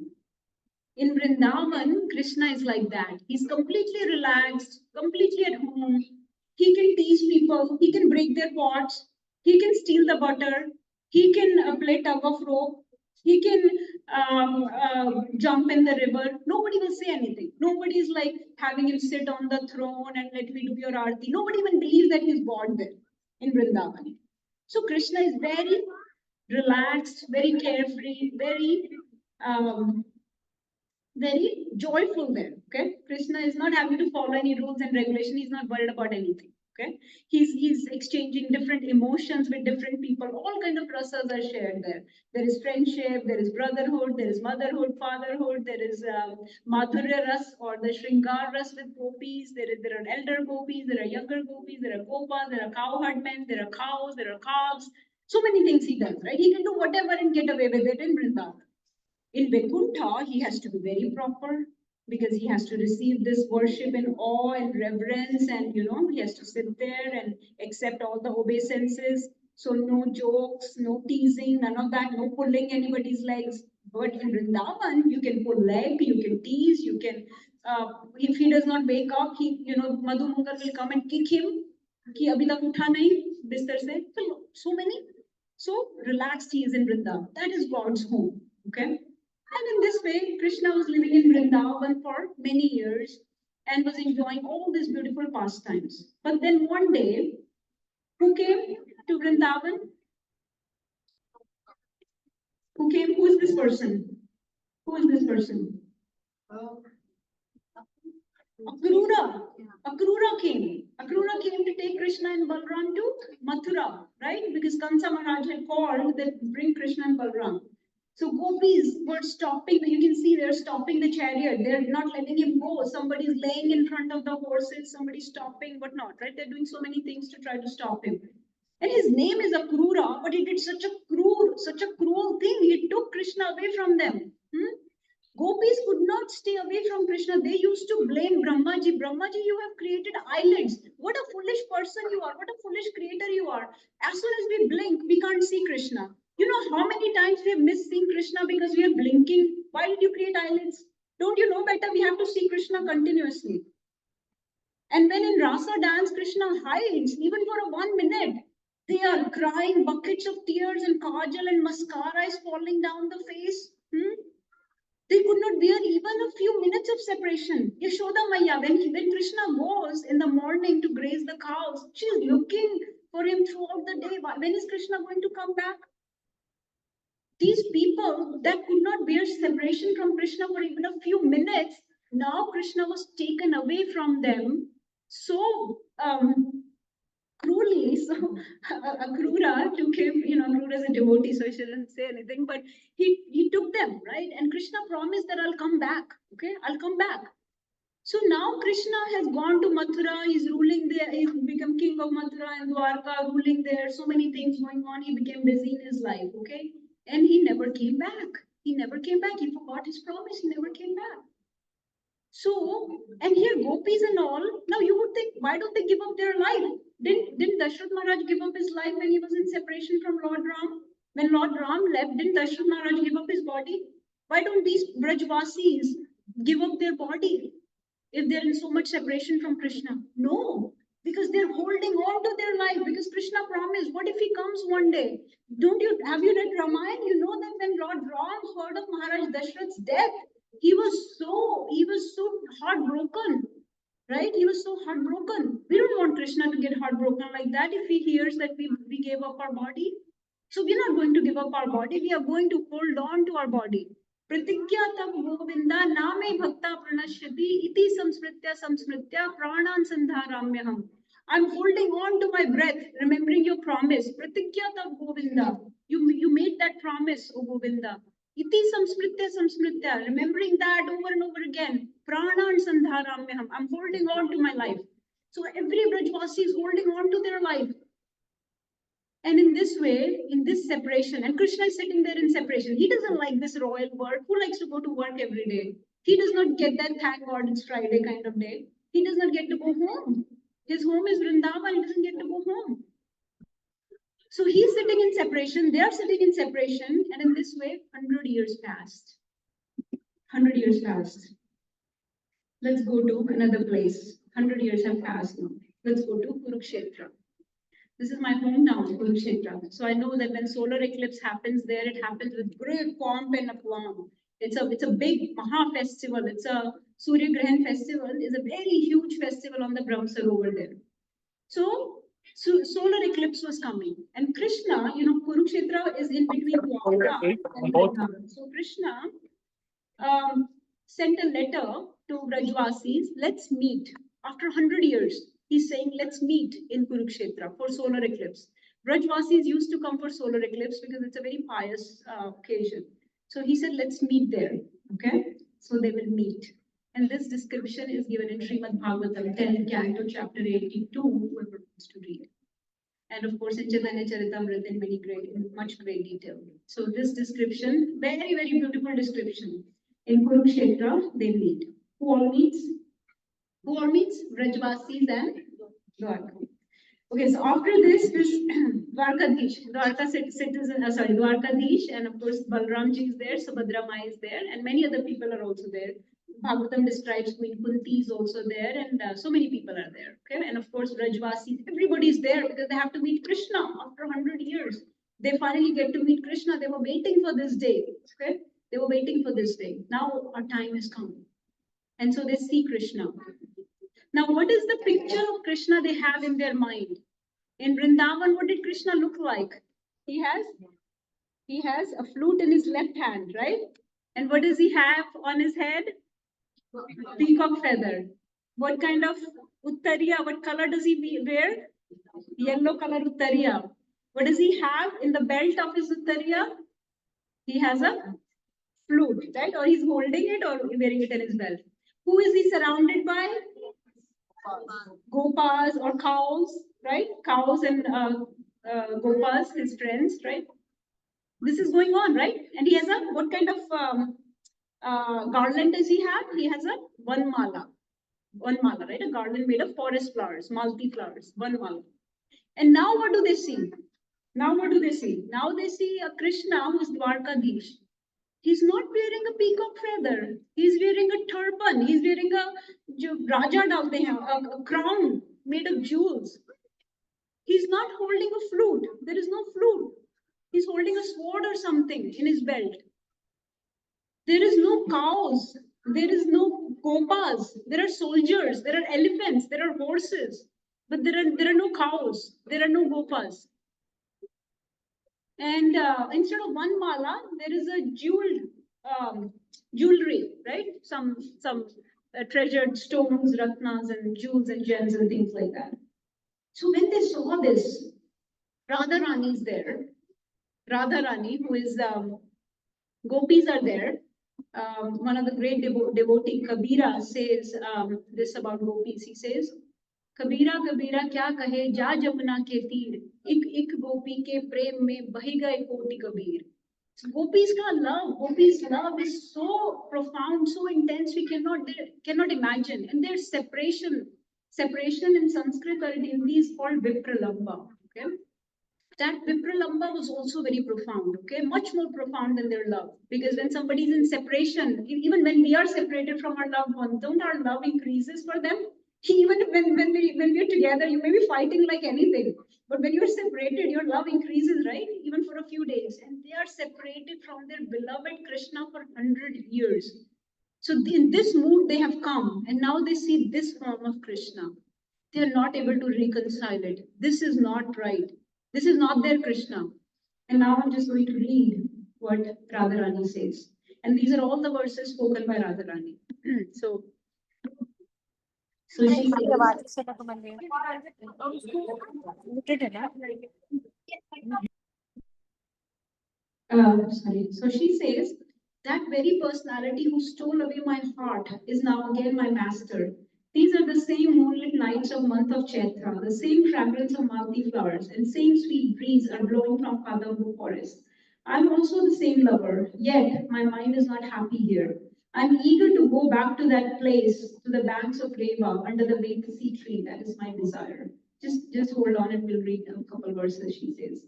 In Vrindavan, Krishna is like that. He's completely relaxed, completely at home. He can tease people. He can break their pots. He can steal the butter. He can play tug of rope. He can jump in the river. Nobody will say anything. Nobody is like having him sit on the throne and let me do your arti. Nobody even believes that he's born there in Vrindavan. So Krishna is very relaxed, very carefree, very joyful there. Okay, Krishna is not having to follow any rules and regulations. He's not worried about anything. Okay, he's exchanging different emotions with different people. All kind of rasas are shared there. There is friendship, there is brotherhood, there is motherhood, fatherhood, there is madhurya ras or the shringar ras with gopis. There are elder gopis, there are younger gopis, there are gopas, there are cowherdmen, there are cows, there are calves. So many things he does, right? He can do whatever and get away with it in Vrindavan. In Vaikuntha, he has to be very proper because he has to receive this worship in awe and reverence, and he has to sit there and accept all the obeisances. So no jokes, no teasing, none of that, no pulling anybody's legs. But in Vrindavan, you can pull leg, you can tease, you can. If he does not wake up, Madhu Mangal will come and kick him. Ki abhi tak utha nahi bistar se. So many. So relaxed he is in Vrindavan. That is God's home. Okay. And in this way, Krishna was living in Vrindavan for many years and was enjoying all these beautiful pastimes. But then one day, who came to Vrindavan? Who came? Who is this person? Who is this person? Akrura. Akrura came. Akrura came to take Krishna and Balram to Mathura, right? Because Kansa Maharaj had called that bring Krishna and Balram. So gopis were stopping, you can see they're stopping the chariot. They're not letting him go. Somebody's laying in front of the horses, somebody's stopping, but not, right? They're doing so many things to try to stop him. And his name is Akrura, but he did such a cruel thing. He took Krishna away from them. Gopis could not stay away from Krishna. They used to blame Brahmaji. Brahmaji, you have created eyelids. What a foolish person you are. What a foolish creator you are. As soon as we blink, we can't see Krishna. You know how many times we have missed seeing Krishna because we are blinking? Why did you create eyelids? Don't you know better? We have to see Krishna continuously. And when in Rasa dance, Krishna hides even for 1 minute. They are crying, buckets of tears, and kajal and mascara is falling down the face. They could not bear even a few minutes of separation. Yashoda Maya, when Krishna goes in the morning to graze the cows, she is looking for him throughout the day. When is Krishna going to come back? These people that could not bear separation from Krishna for even a few minutes, now Krishna was taken away from them so cruelly. So Akrura took him, Akrura is a devotee, so I shouldn't say anything, but he took them, right? And Krishna promised that I'll come back, okay? I'll come back. So now Krishna has gone to Mathura, he's ruling there, he's become king of Mathura and Dwarka, ruling there, so many things going on, he became busy in his life, okay? And he never came back. He never came back. He forgot his promise. He never came back. So, and here gopis and all, now you would think, why don't they give up their life? Didn't Dashrath Maharaj give up his life when he was in separation from Lord Ram? When Lord Ram left, didn't Dashrath Maharaj give up his body? Why don't these Brajvasis give up their body if they're in so much separation from Krishna? No, because they're holding on to their life, because Krishna promised, what if he comes one day? Have you read Ramayana? You know that when Lord Ram heard of Maharaj Dashrath's death, he was so heartbroken, right? He was so heartbroken. We don't want Krishna to get heartbroken like that if he hears that we gave up our body. So we're not going to give up our body. We are going to hold on to our body. Pratigya tab govinda name bhakta pranashyati iti samsmritya pranan sandharamyaham. I'm holding on to my breath, remembering your promise. Pratigya tab govinda. You made that promise, O Govinda. Iti samsmritya, remembering that over and over again. Pranan sandharamyaham. I'm holding on to my life. So every Brajvasi is holding on to their life. And in this way, in this separation, and Krishna is sitting there in separation. He doesn't like this royal work. Who likes to go to work every day? He does not get that thank God it's Friday kind of day. He does not get to go home. His home is Vrindavan. He doesn't get to go home. So he's sitting in separation. They are sitting in separation. And in this way, 100 years passed. 100 years passed. Let's go to another place. 100 years have passed now. Let's go to Kurukshetra. This is my hometown, Kurukshetra. So I know that when solar eclipse happens there, it happens with great pomp and aplomb. It's a big Maha festival. It's a Surya Grahan festival. It's a very huge festival on the Brahmasar over there. So solar eclipse was coming. And Krishna, Kurukshetra is in between Dwarka and Vrindavan. So Krishna sent a letter to Brajvasis, let's meet. After 100 years, he's saying, let's meet in Kurukshetra for solar eclipse. Brajvasis used to come for solar eclipse because it's a very pious occasion. So he said, let's meet there, okay? So they will meet. And this description is given in Srimad Bhagavatam, 10th canto, chapter 82, whoever wants to read. And of course, in Chaitanya Charitamrita in much great detail. So this description, very, very beautiful description. In Kurukshetra, they meet. Who all meets? Who all meets? Brajvasis and Dwarka. Okay, so after this Dwarkadish, Dwarkadish, and of course Balramji is there, Subhadra Mai is there, and many other people are also there. Bhagavatam describes Queen Kunti is also there, and so many people are there. Okay, and of course Brajvasis, everybody is there because they have to meet Krishna after 100 years. They finally get to meet Krishna. They were waiting for this day. Okay, they were waiting for this day. Now our time is coming, and so they see Krishna. Now, what is the picture of Krishna they have in their mind? In Vrindavan, what did Krishna look like? He has a flute in his left hand, right? And what does he have on his head? Peacock feather. What kind of uttariya? What color does he wear? Yellow color uttariya. What does he have in the belt of his uttariya? He has a flute, right? Or he's holding it or wearing it in his belt. Who is he surrounded by? Gopas or cows, right? Cows and Gopas, his friends, right? This is going on, right? And he has what kind of garland does he have? He has a one mala, right? A garland made of forest flowers, multi flowers, one mala. And now what do they see? Now what do they see? Now they see a Krishna who is Dwarkadish. He's not wearing a peacock feather. He's wearing a turban. He's wearing a Raja dalte hain, a crown made of jewels. He's not holding a flute. There is no flute. He's holding a sword or something in his belt. There is no cows. There is no gopas. There are soldiers. There are elephants. There are horses. But there are no cows. There are no gopas. And instead of one mala, there is a jewelry, right? Some treasured stones, ratnas, and jewels and gems and things like that. So when they saw this, Radharani is there. Radharani, who is gopis are there. One of the great devotee, Kabira, says this about gopis. He says, Kabira Kabira kya kahe ja jamuna ke teer, ik gopi ke prem mein bahi gaye koti kabir. So gopis love is so profound, so intense, we cannot imagine. And their separation in Sanskrit or in Hindi is called Vipralamba. Okay, that Vipralamba was also very profound. Okay, much more profound than their love, because when somebody is in separation, even when we are separated from our loved one, don't our love increases for them? Even when we're together, you may be fighting like anything, but when you're separated, your love increases, right? Even for a few days. And they are separated from their beloved Krishna for 100 years. So in this mood, they have come, and now they see this form of Krishna. They are not able to reconcile it. This is not right. This is not their Krishna. And now I'm just going to read what Radharani says. And these are all the verses spoken by Radharani. So she says, So she says, that very personality who stole away my heart is now again my master. These are the same moonlit nights of month of Chaitra, the same fragrance of Malti flowers, and same sweet breeze are blowing from Kadambu forest. I'm also the same lover, yet my mind is not happy here. I'm eager to go back to that place, to the banks of Reva, under the vacancy tree. That is my desire. Just hold on and we'll read a couple verses, she says.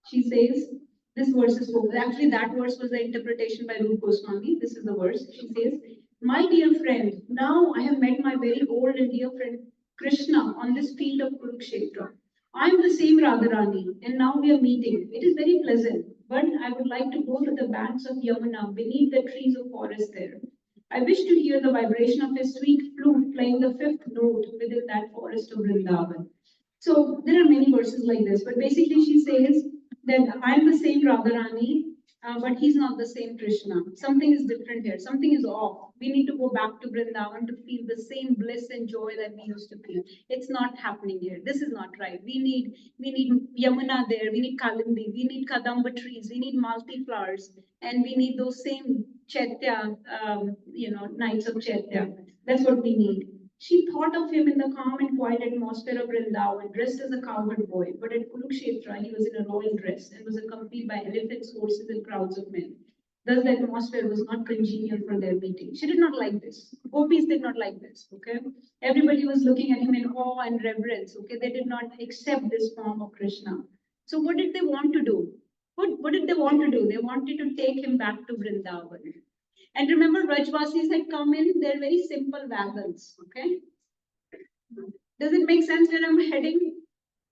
She says, this verse is spoken. Actually, that verse was the interpretation by Rupa Goswami. This is the verse. She says, my dear friend, now I have met my very old and dear friend Krishna on this field of Kurukshetra. I am the same Radharani, and now we are meeting. It is very pleasant, but I would like to go to the banks of Yamuna beneath the trees of forest there. I wish to hear the vibration of his sweet flute playing the fifth note within that forest of Vrindavan. So there are many verses like this, but basically she says that I'm the same Radharani, but he's not the same Krishna. Something is different here. Something is off. We need to go back to Vrindavan to feel the same bliss and joy that we used to feel. It's not happening here. This is not right. We need Yamuna there. We need Kalindi. We need Kadamba trees. We need Malti flowers, and we need those same Chaitya, nights of Chaitya. That's what we need. She thought of him in the calm and quiet atmosphere of Vrindavan, dressed as a cowherd boy, but at Kurukshetra he was in a royal dress and was accompanied by elephants, horses, and crowds of men. Thus the atmosphere was not congenial for their meeting. She did not like this. Gopis did not like this, okay? Everybody was looking at him in awe and reverence, okay? They did not accept this form of Krishna. So what did they want to do? What did they want to do? They wanted to take him back to Vrindavan. And remember, Rajvasis had come in their very simple wagons, okay? Does it make sense where I'm heading?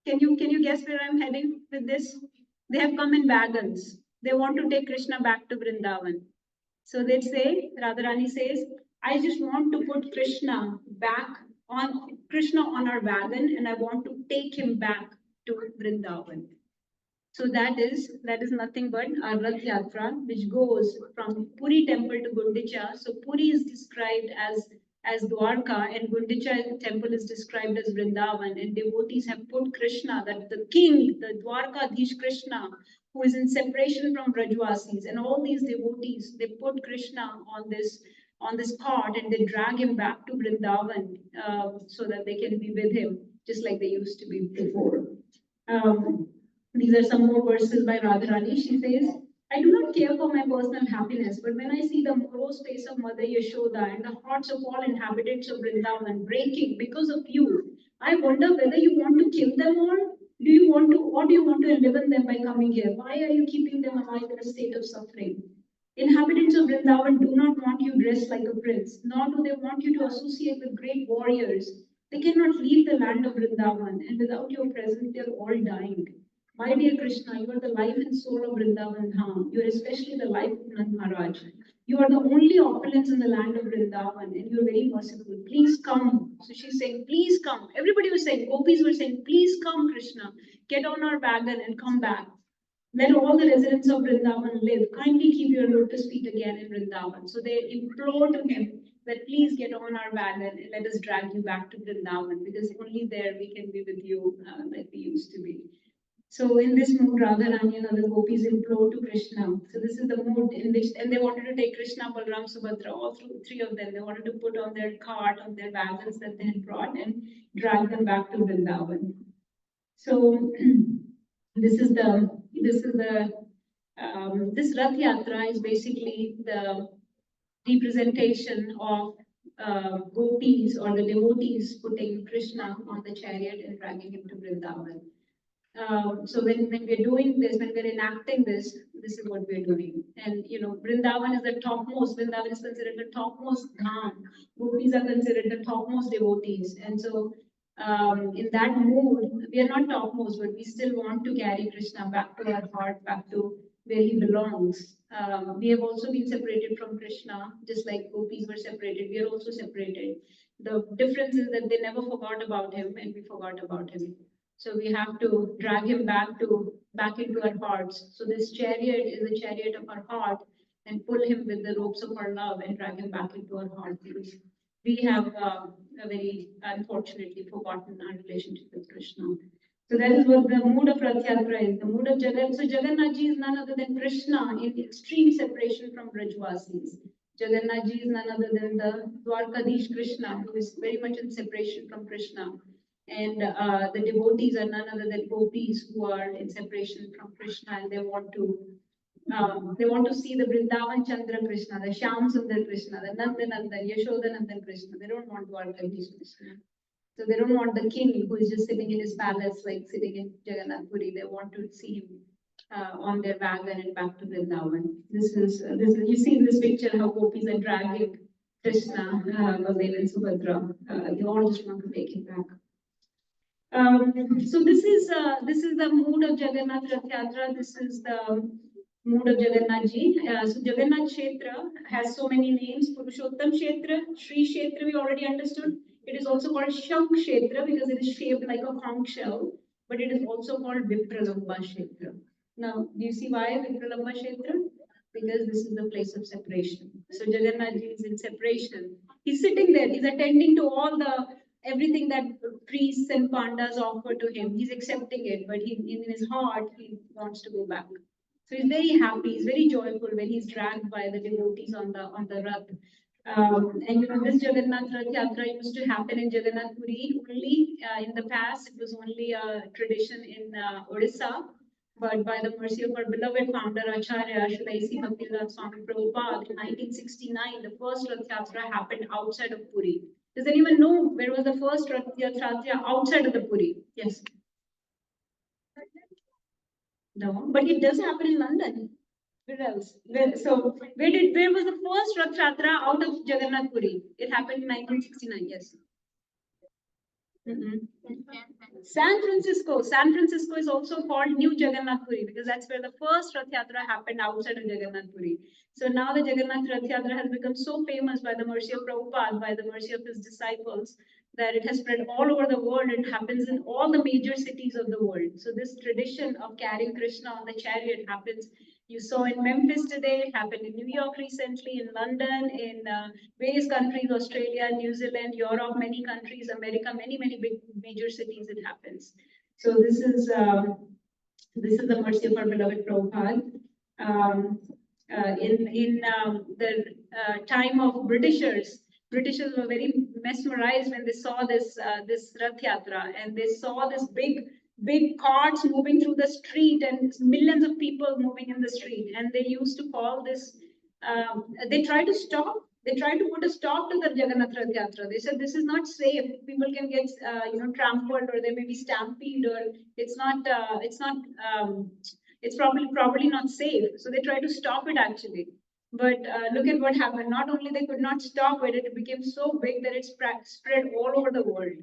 Can you guess where I'm heading with this? They have come in wagons. They want to take Krishna back to Vrindavan. So they say, Radharani says, I just want to put Krishna on our wagon, and I want to take him back to Vrindavan. So that is nothing but our Rath Yatra, which goes from Puri temple to Gundicha. So Puri is described as Dwarka, and Gundicha temple is described as Vrindavan. And devotees have put Krishna, that the king, the Dwarkadhish Krishna, who is in separation from Rajvasis, and all these devotees, they put Krishna on this cart and they drag him back to Vrindavan so that they can be with him, just like they used to be before. These are some more verses by Radharani. She says, I do not care for my personal happiness, but when I see the morose face of Mother Yashoda and the hearts of all inhabitants of Vrindavan breaking because of you, I wonder whether you want to kill them all. Do you want to enliven them by coming here? Why are you keeping them alive in a state of suffering? Inhabitants of Vrindavan do not want you dressed like a prince, nor do they want you to associate with great warriors. They cannot leave the land of Vrindavan, and without your presence, they are all dying. My dear Krishna, you are the life and soul of Vrindavan Dham. You are especially the life of Nand Maharaj. You are the only opulence in the land of Vrindavan, and you are very merciful. Please come. So she's saying, please come. Everybody was saying, gopis were saying, please come, Krishna. Get on our wagon and come back. Let all the residents of Vrindavan live. Kindly keep your lotus feet again in Vrindavan. So they implore to him that please get on our wagon and let us drag you back to Vrindavan, because only there we can be with you like we used to be. So in this mood, Radharani and other gopis implore to Krishna. So this is the mood in which, and they wanted to take Krishna, Balram, Subhadra, all three of them. They wanted to put on their cart, on their wagons that they had brought, and drag them back to Vrindavan. So this Rath Yatra is basically the representation of gopis or the devotees putting Krishna on the chariot and dragging him to Vrindavan. So when we're doing this, when we're enacting this, this is what we're doing. And Vrindavan is the topmost. Vrindavan is considered the topmost dham. Gopis are considered the topmost devotees. And so in that mood, we are not topmost, but we still want to carry Krishna back to our heart, back to where he belongs. We have also been separated from Krishna, just like gopis were separated. We are also separated. The difference is that they never forgot about him, and we forgot about him. So we have to drag him back into our hearts. So this chariot is a chariot of our heart, and pull him with the ropes of our love and drag him back into our heart. Because we have very unfortunately forgotten our relationship with Krishna. So that is what the mood of Rath Yatra is. The mood of Jagannath. So Jagannath Ji is none other than Krishna in extreme separation from Brajvasis. Jagannath Ji is none other than the Dwarkadish Krishna, who is very much in separation from Krishna. And the devotees are none other than gopis who are in separation from Krishna, and they want to see the Vrindavan Chandra Krishna, the Shyam Sundar Krishna, the Nandanandan, Yashodanandan Krishna. They don't want Dwarkadish Krishna. So they don't want the king who is just sitting in his palace, like sitting in Jagannath Puri. They want to see him on their wagon and back to Vrindavan. This is you see in this picture how gopis are dragging Krishna, Baldev and Subhadra. They all just want to take him back. So this is the mood of Jagannath Rath Yatra. This is the mood of Jagannath Ji. So Jagannath Kshetra has so many names. Purushottam Kshetra, Shri Kshetra we already understood. It is also called Shank Kshetra because it is shaped like a conch shell. But it is also called Vipralamba Kshetra. Now, do you see why Vipralamba Kshetra? Because this is the place of separation. So Jagannath Ji is in separation. He's sitting there. He's attending to all everything that priests and pandas offer to him. He's accepting it, but in his heart, he wants to go back. So he's very happy, he's very joyful when he's dragged by the devotees on the Rath. And this Jagannath Rath Yatra used to happen in Jagannath Puri only in the past. It was only a tradition in Odisha. But by the mercy of our beloved founder Acharya Shri Bhaktivedanta Swami Prabhupada in 1969, the first Rath Yatra happened outside of Puri. Does anyone know where was the first Rath Yatra outside of the Puri? Yes. No, but it does happen in London. Where else? Where was the first Rath Yatra out of Jagannath Puri? It happened in 1969. Yes. San Francisco. San Francisco is also called New Jagannath Puri because that's where the first Rath Yatra happened outside of Jagannath Puri. So now the Jagannath Rath Yatra has become so famous by the mercy of Prabhupada, by the mercy of his disciples, that it has spread all over the world. It happens in all the major cities of the world. So this tradition of carrying Krishna on the chariot happens. You saw in Memphis today, it happened in New York recently, in London, in various countries, Australia, New Zealand, Europe, many countries, America, many big major cities it happens. So this is the mercy of our beloved Prabhupada. In the time of Britishers were very mesmerized when they saw this Rath Yatra, and they saw this big carts moving through the street and millions of people moving in the street. And they used to call this, they tried to put a stop to the Jagannath Rath Yatra. They said this is not safe. People can get trampled, or they may be stampede, or it's probably not safe. So they tried to stop it actually. But look at what happened. Not only they could not stop it, it became so big that it spread all over the world.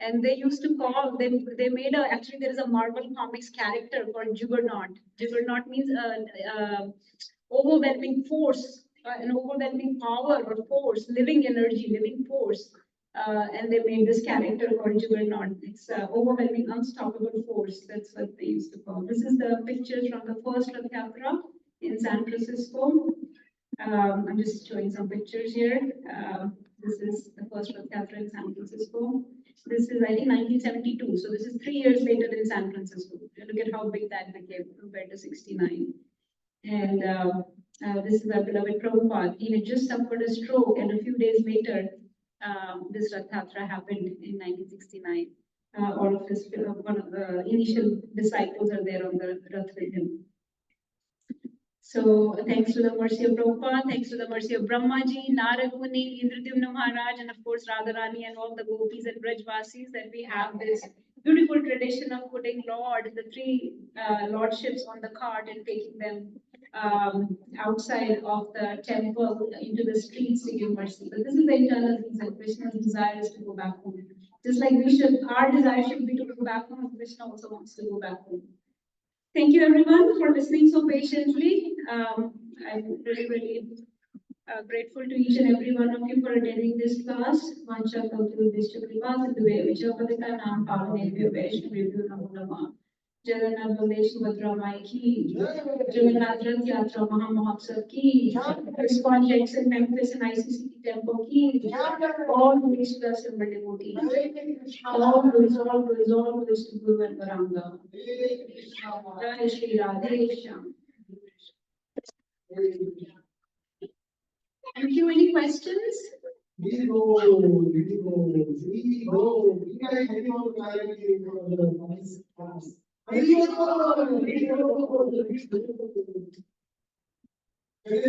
And they used to call them, they made a, actually there is a Marvel Comics character called Juggernaut. Juggernaut means overwhelming force, an overwhelming power or force, living energy, living force. And they made this character called Juggernaut. It's overwhelming, unstoppable force. That's what they used to call. This is the pictures from the first Rath Yatra in San Francisco. I'm just showing some pictures here. This is the first Rath Yatra in San Francisco. This is, I think, 1972. So this is 3 years later in San Francisco. Look at how big that became compared to 69. And this is our beloved Prabhupada. He had just suffered a stroke, and a few days later, this Rath Yatra happened in 1969. All of his, one of the initial disciples are there on the Rath with him. So thanks to the mercy of Prabhupada, thanks to the mercy of Brahmaji, Nārangi, Indradyumna Maharaj, and of course Radharani and all the gopis and Brajvasis, that we have this beautiful tradition of putting Lord, the three lordships on the cart and taking them outside of the temple into the streets to give mercy. But this is the internal reason. Krishna's desire is to go back home. Just like we should, our desire should be to go back home, Krishna also wants to go back home. Thank you everyone for listening so patiently. I'm really grateful to each and every one of you for attending this class. Mancha Kautul Vishwakrivas and the way which Avadika Nam Pavanebhyo Vaishnavibhyo Namo Namah. Jagannath Baldev Subhadra Mai ki, Jagannath Rath Yatra Maha Mahotsav ki, ISKCON Junction Memphis and ICCT Temple ki, all who wish to us and my devotees, all who is to Guru and Varanga. Jai Shri Radhe Shyam. Thank you. Any questions?
We go.